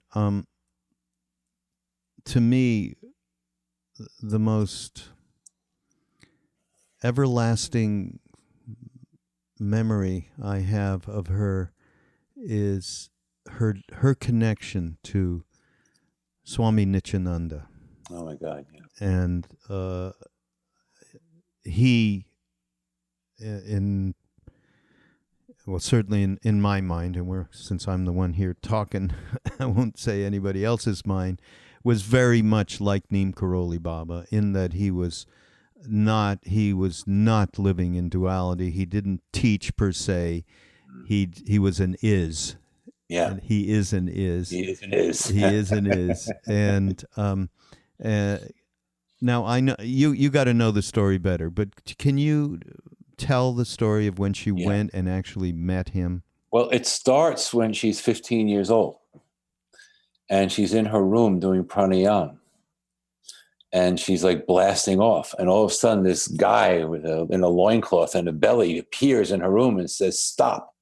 S1: to me, the most everlasting memory I have of her is her connection to Swami Nithyananda.
S2: Oh my God! Yeah.
S1: And he, certainly in my mind, and since I'm the one here talking, I won't say anybody else's mind, was very much like Neem Karoli Baba in that he was not living in duality. He didn't teach per se. He was an is.
S2: Yeah.
S1: And he is an is.
S2: He is an is.
S1: He is an is. And now I know you got to know the story better, but can you tell the story of when she went and actually met him?
S2: Well, it starts when she's 15 years old, and she's in her room doing pranayama, and she's like blasting off, and all of a sudden this guy in a loincloth and a belly appears in her room and says, "Stop."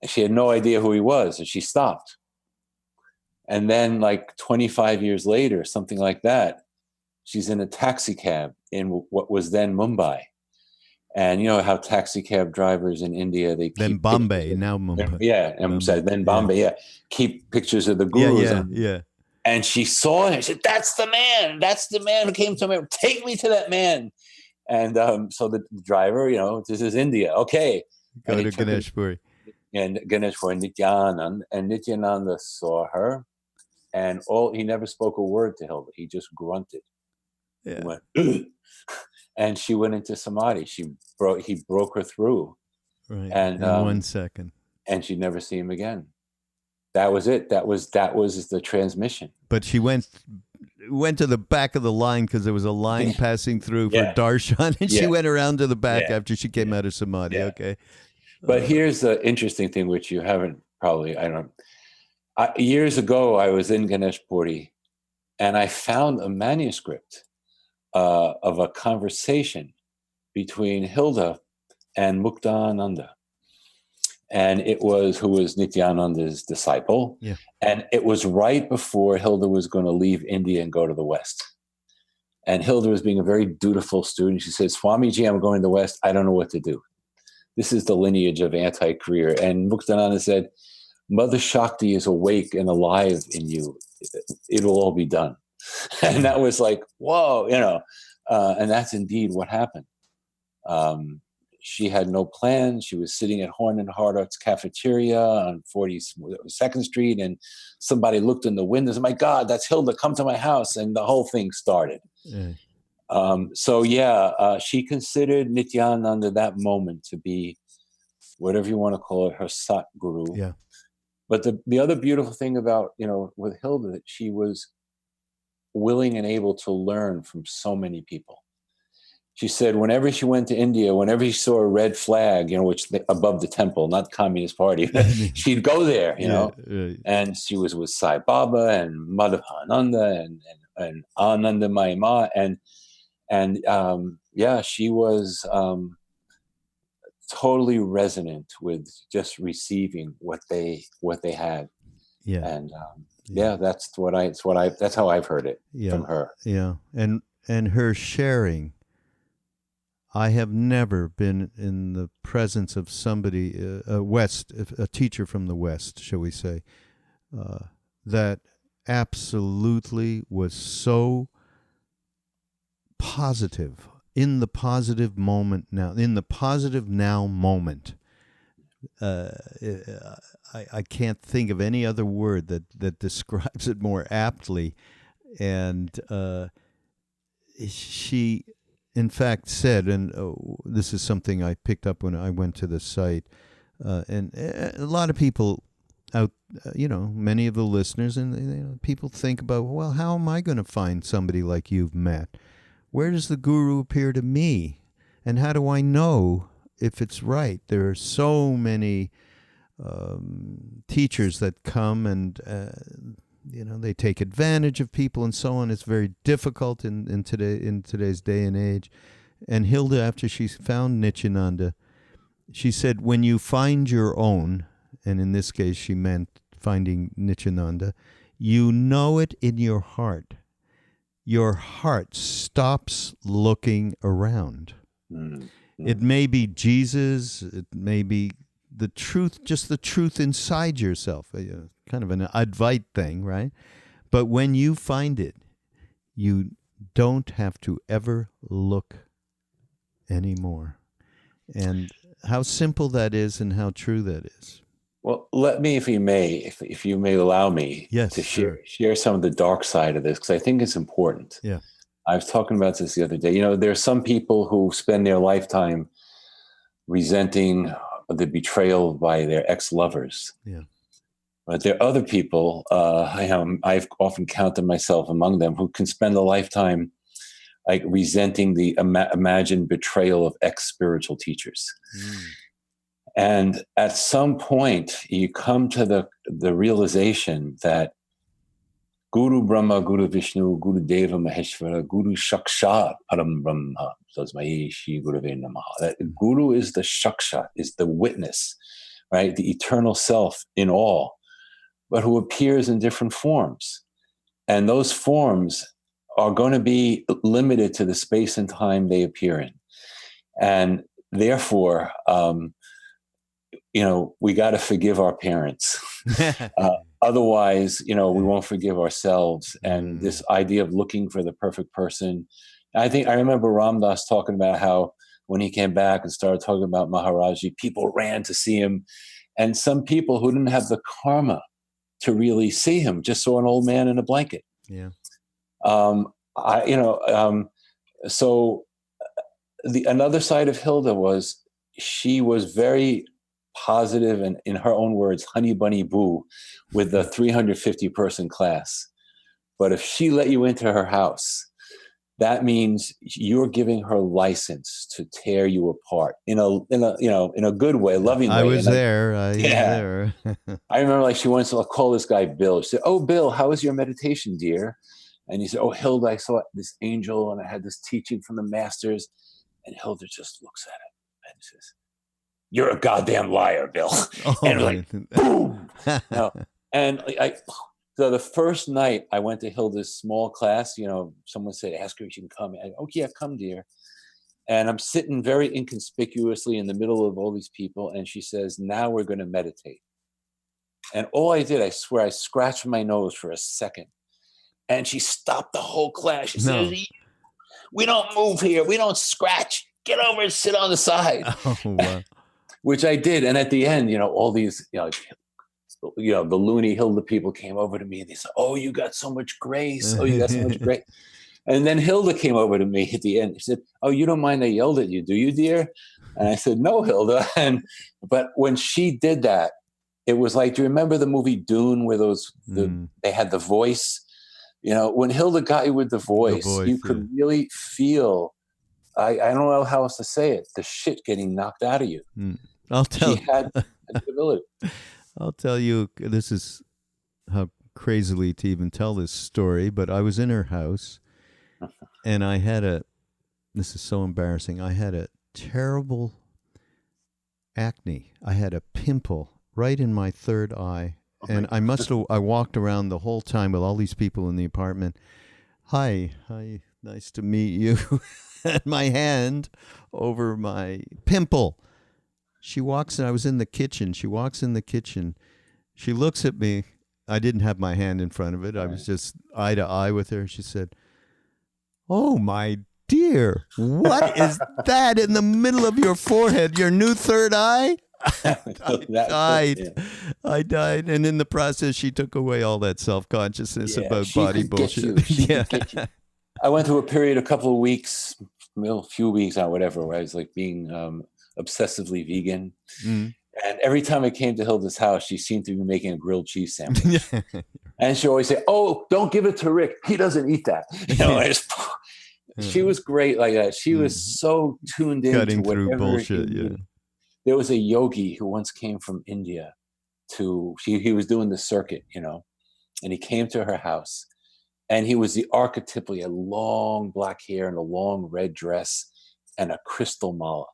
S2: And she had no idea who he was, and she stopped. And then, like 25 years later, something like that, she's in a taxi cab in what was then Mumbai. And you know how taxi cab drivers in India, they
S1: then
S2: keep
S1: Bombay, now Mumbai.
S2: Yeah, and then Bombay, keep pictures of the gurus.
S1: Yeah.
S2: And she saw him. She said, "That's the man. That's the man who came to me. Take me to that man." And so the driver, this is India. Okay.
S1: Go to Ganeshpuri.
S2: And Ganeshpuri, and Nithyananda saw her, and he never spoke a word to Hilda. He just grunted.
S1: Yeah.
S2: He went, "Ugh." And she went into samadhi. He broke her through.
S1: Right.
S2: And
S1: in 1 second.
S2: And she'd never see him again. That was it. That was the transmission.
S1: But she went to the back of the line because there was a line passing through for darshan, and she went around to the back after she came out of samadhi. Yeah. Okay.
S2: But here's the interesting thing, which you haven't probably, years ago, I was in Ganeshpuri, and I found a manuscript of a conversation between Hilda and Muktananda. And who was Nithyananda's disciple.
S1: Yeah.
S2: And it was right before Hilda was going to leave India and go to the West. And Hilda was being a very dutiful student. She said, "Swamiji, I'm going to the West. I don't know what to do. This is the lineage of anti-career." And Muktananda said, Mother Shakti is awake and alive in you. It'll all be done. And that was like, whoa, and that's indeed what happened. She had no plans. She was sitting at Horn and Hardart's cafeteria on 42nd Street, and somebody looked in the windows. My God, that's Hilda. Come to my house, and the whole thing started. She considered Nityananda that moment to be whatever you want to call it, her Sat Guru.
S1: Yeah.
S2: But the other beautiful thing about with Hilda, that she was willing and able to learn from so many people. She said whenever she went to India, whenever she saw a red flag, which above the temple, not the Communist Party, she'd go there,
S1: Right.
S2: And she was with Sai Baba and Madhavananda and Ananda Mayama, and she was totally resonant with just receiving what they had.
S1: Yeah.
S2: And that's how I've heard it from her.
S1: Yeah. And her sharing. I have never been in the presence of somebody, a teacher from the West, shall we say, that absolutely was so positive, in the positive moment now, in the positive now moment. I can't think of any other word that describes it more aptly. And she, in fact, said, and this is something I picked up when I went to the site, and a lot of people out, many of the listeners, and people think about, well, how am I going to find somebody like you've met? Where does the guru appear to me? And how do I know if it's right? There are so many teachers that come and they take advantage of people and so on. It's very difficult in today's day and age. And Hilda, after she found Nityananda, she said, when you find your own, and in this case she meant finding Nityananda, you know it in your heart. Your heart stops looking around. Mm-hmm. It may be Jesus, it may be the truth, just the truth inside yourself, kind of an Advait thing, right? But when you find it, you don't have to ever look anymore. And how simple that is and how true that is.
S2: Well, let me, if you may allow me,
S1: yes,
S2: to
S1: sure.
S2: share some of the dark side of this, because I think it's important.
S1: Yeah.
S2: I was talking about this the other day. There are some people who spend their lifetime resenting the betrayal by their ex-lovers.
S1: Yeah.
S2: But there are other people, I've often counted myself among them, who can spend a lifetime like resenting the imagined betrayal of ex-spiritual teachers. Mm. And at some point, you come to the realization that Guru Brahma, Guru Vishnu, Guru Deva Maheshwara, Guru Shakshat Param Brahma, Tasmai Shri Gurave Namaha. That Guru is the Shakshat, is the witness, right? The eternal self in all, but who appears in different forms. And those forms are going to be limited to the space and time they appear in. And therefore, we got to forgive our parents. Otherwise, we won't forgive ourselves. And this idea of looking for the perfect person. I remember Ram Dass talking about how when he came back and started talking about Maharaji, people ran to see him. And some people who didn't have the karma to really see him just saw an old man in a blanket.
S1: Yeah.
S2: So another side of Hilda was she was very positive and, in her own words, honey bunny boo with the 350 person class. But if she let you into her house, that means you're giving her license to tear you apart in a good way, loving way.
S1: I was there.
S2: I remember she once call this guy Bill. She said, "Oh, Bill, how was your meditation, dear?" And he said, "Oh, Hilda, I saw this angel and I had this teaching from the masters." And Hilda just looks at him and says, "You're a goddamn liar, Bill."
S1: Oh,
S2: and like, boom. So the first night I went to Hilda's small class, someone said, "Ask her if she can come." I go, "Oh, yeah, come, dear." And I'm sitting very inconspicuously in the middle of all these people. And she says, "Now we're going to meditate." And all I did, I swear, I scratched my nose for a second. And she stopped the whole class. She says, we don't move here. We don't scratch. Get over and sit on the side.
S1: Oh, wow.
S2: Which I did. And at the end, all these, the loony Hilda people came over to me and they said, oh, you got so much grace. Oh, you got so much grace. And then Hilda came over to me at the end. She said, oh, you don't mind I yelled at you, do you, dear? And I said, no, Hilda. But when she did that, it was like, do you remember the movie Dune where they had the voice? When Hilda got you with the voice you could really feel, I don't know how else to say it, the shit getting knocked out of you. She had that ability.
S1: I'll tell you, this is how crazily to even tell this story, but I was in her house and I had this is so embarrassing, I had a terrible acne. I had a pimple right in my third eye. And I walked around the whole time with all these people in the apartment. Hi, nice to meet you. And my hand over my pimple. She walks in, I was in the kitchen. She walks in the kitchen. She looks at me. I didn't have my hand in front of it. I was just eye to eye with her. She said, oh, my dear, what is that in the middle of your forehead? Your new third eye? I died. And in the process, she took away all that self-consciousness about body bullshit.
S2: I went through a period, a couple of weeks, a few weeks or whatever, where I was like being obsessively vegan. And every time I came to Hilda's house, she seemed to be making a grilled cheese sandwich. And she always say, oh, don't give it to Rick. He doesn't eat that. She was great like that. She was so tuned in
S1: cutting
S2: to
S1: through
S2: whatever
S1: bullshit.
S2: There was a yogi who once came from India he was doing the circuit, and he came to her house and he was the archetypal. He had long black hair and a long red dress and a crystal mala.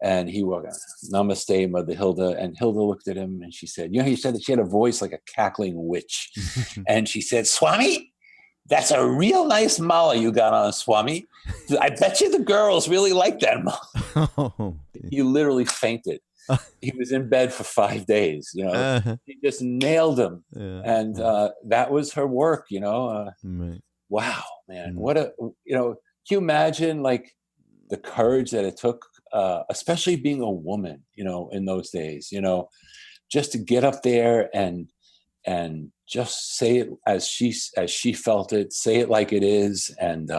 S2: And he walked, namaste, Mother Hilda. And Hilda looked at him and she said, he said that she had a voice like a cackling witch. And she said, Swami, that's a real nice mala you got on, Swami. I bet you the girls really like that mala. He literally fainted. He was in bed for 5 days. He just nailed him. And that was her work, Wow, man. What can you imagine like the courage that it took, especially being a woman, in those days, just to get up there and just say it as she felt it, say it like it is, and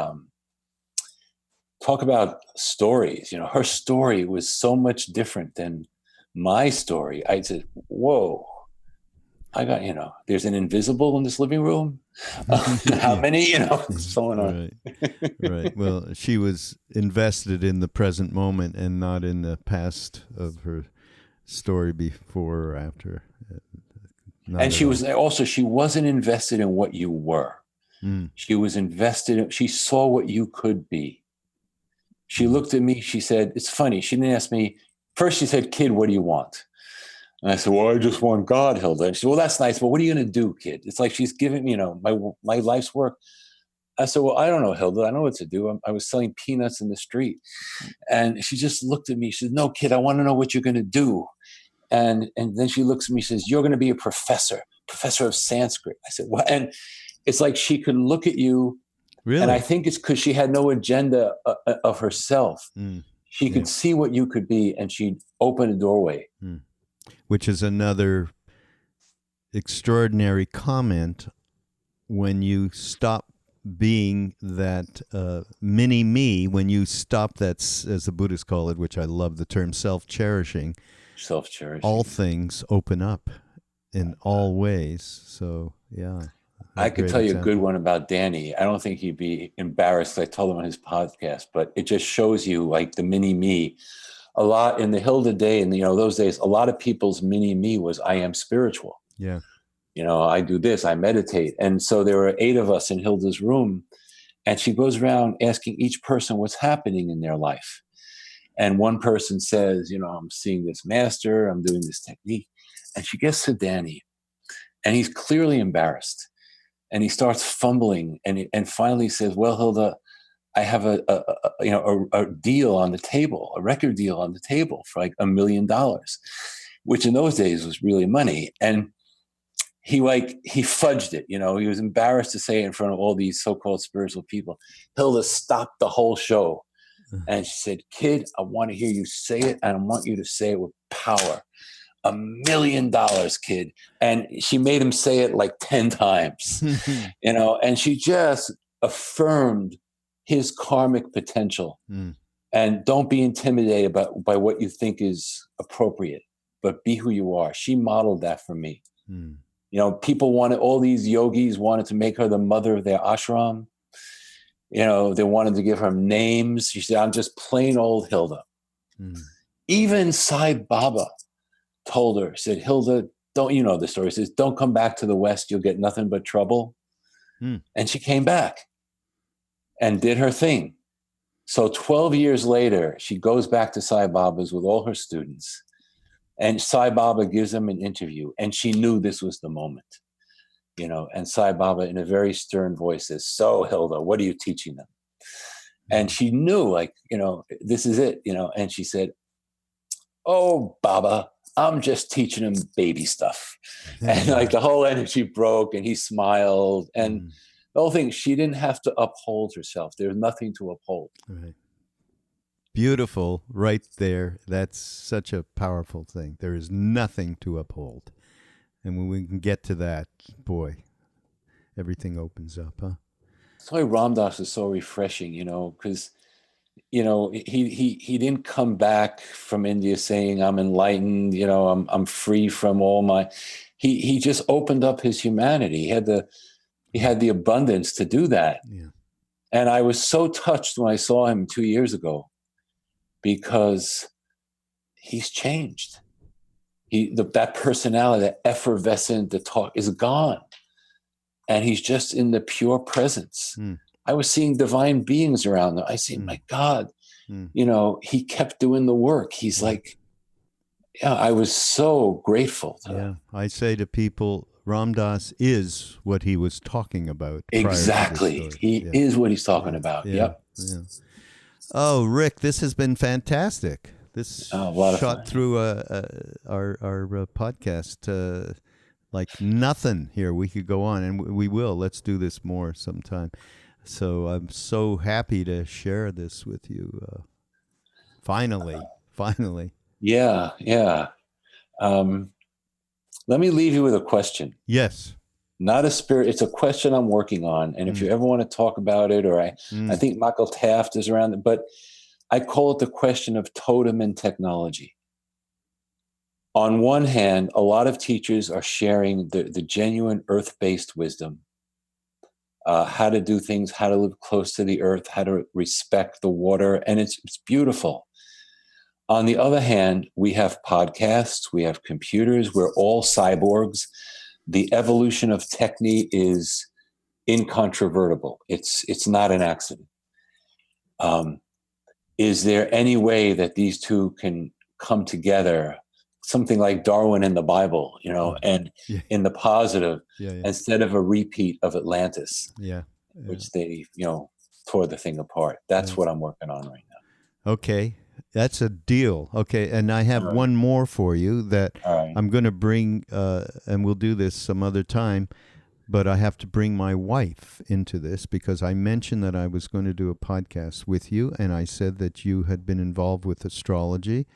S2: talk about stories. Her story was so much different than my story. I said, whoa, I got, there's an invisible in this living room. How many, what's going on?
S1: Right. Well, she was invested in the present moment and not in the past of her story before or after.
S2: And she wasn't invested in what you were. She was invested in, she saw what you could be. She looked at me, she said, it's funny. She didn't ask me, first she said, kid, what do you want? And I said, well, I just want God, Hilda. And she said, well, that's nice, but what are you going to do, kid? It's like she's giving me, my life's work. I said, well, I don't know, Hilda. I know what to do. I was selling peanuts in the street. And she just looked at me. She said, no, kid, I want to know what you're going to do. And then she looks at me and says, you're going to be a professor of Sanskrit. I said, what? And it's like she could look at you. Really? And I think it's because she had no agenda of herself. She could see what you could be, and she'd open a doorway.
S1: Which is another extraordinary comment. When you stop being that mini me, when you stop that, as the Buddhists call it, which I love the term, self-cherishing, all things open up in all ways. So, yeah.
S2: I could tell you a good one about Danny. I don't think he'd be embarrassed. I told him on his podcast, but it just shows you like the mini me. A lot in the Hilda day, and those days, a lot of people's mini me was I am spiritual.
S1: Yeah.
S2: I do this, I meditate. And so there were 8 of us in Hilda's room, and she goes around asking each person what's happening in their life. And one person says, I'm seeing this master, I'm doing this technique. And she gets to Danny, and he's clearly embarrassed. And he starts fumbling, and finally says, well, Hilda, I have a deal on the table, a record deal on the table for like $1 million. which in those days was really money. And he fudged it, you know. He was embarrassed to say it in front of all these so-called spiritual people. Hilda stopped the whole show. And she said, "Kid, I want to hear you say it, and I want you to say it with power. $1 million, kid." And she made him say it like 10 times, you know, and she just affirmed his karmic potential. And don't be intimidated by what you think is appropriate, but be who you are. She modeled that for me. You know, all these yogis wanted to make her the mother of their ashram. You know, they wanted to give her names. She said, "I'm just plain old Hilda." Even Sai Baba told her, said, "Hilda, don't," you know the story, says, "don't come back to the West. You'll get nothing but trouble." And she came back and did her thing. So 12 years later, she goes back to Sai Baba's with all her students. And Sai Baba gives them an interview, and she knew this was the moment, you know. And Sai Baba, in a very stern voice, says, "So, Hilda, what are you teaching them?" And she knew, like, you know, this is it, you know. And she said, "Oh, Baba, I'm just teaching them baby stuff." And like the whole energy broke, and he smiled. And the whole thing, she didn't have to uphold herself. There's nothing to uphold.
S1: Right. Beautiful, right there. That's such a powerful thing. There is nothing to uphold. And when we can get to that, boy, everything opens up, huh?
S2: That's why Ram Dass is so refreshing, you know, because, you know, he didn't come back from India saying, "I'm enlightened, you know, I'm free from all my." He just opened up his humanity. He had the abundance to do that.
S1: Yeah.
S2: And I was so touched when I saw him 2 years ago, because he's changed. That personality, that effervescent, the talk is gone. And he's just in the pure presence. I was seeing divine beings around him. I see, my God, you know, he kept doing the work. He's like, yeah, I was so grateful to that.
S1: I say to people, Ram Dass is what he was talking about.
S2: Exactly. He is what he's talking about.
S1: Yeah. Oh, Rick, this has been fantastic. This shot through our podcast like nothing here. We could go on, and we will. Let's do this more sometime. So I'm so happy to share this with you. Finally.
S2: Yeah. Let me leave you with a question.
S1: Yes.
S2: Not a spirit. It's a question I'm working on. And if you ever want to talk about it, or I think Michael Taft is around it, but I call it the question of totem and technology. On one hand, a lot of teachers are sharing the genuine earth-based wisdom, how to do things, how to live close to the earth, how to respect the water, and it's beautiful. On the other hand, we have podcasts, we have computers, we're all cyborgs. The evolution of technique is incontrovertible. It's not an accident. Is there any way that these two can come together? Something like Darwin in the Bible, you know, and in the positive, instead of a repeat of Atlantis, which they, you know, tore the thing apart. That's what I'm working on right now.
S1: Okay. That's a deal. Okay. And I have one more for you that I'm going to bring, and we'll do this some other time, but I have to bring my wife into this, because I mentioned that I was going to do a podcast with you, and I said that you had been involved with astrology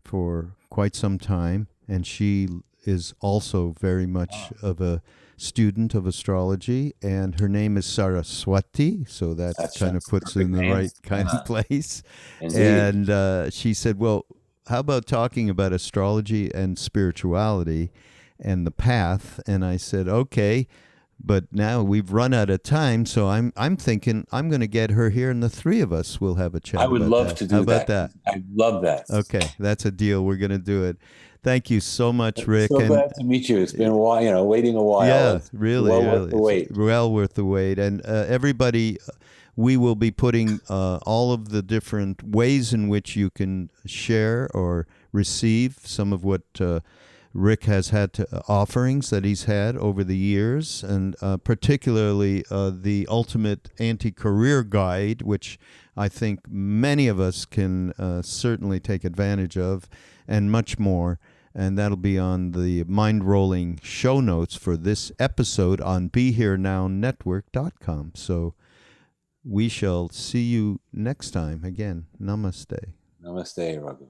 S1: for quite some time, and she is also very much of a student of astrology, and her name is Saraswati, so that's kind of puts it in the right kind of place. Indeed. And she said, well, how about talking about astrology and spirituality and the path? And I said, okay, but now we've run out of time, so I'm thinking I'm going to get her here, and the three of us will have a chat.
S2: I would love to do that.
S1: How about that?
S2: I love that.
S1: Okay, that's a deal. We're going to do it. Thank you so much, Rick.
S2: So glad to meet you. It's been a while, you know, waiting a while.
S1: Yeah, really,
S2: worth the wait.
S1: Well worth the wait. And everybody, we will be putting all of the different ways in which you can share or receive some of what Rick has had offerings that he's had over the years, and particularly the Ultimate Anti-Career Guide, which I think many of us can certainly take advantage of, and much more. And that'll be on the Mindrolling show notes for this episode on BeHereNowNetwork.com. So we shall see you next time. Again, namaste.
S2: Namaste, Raghu.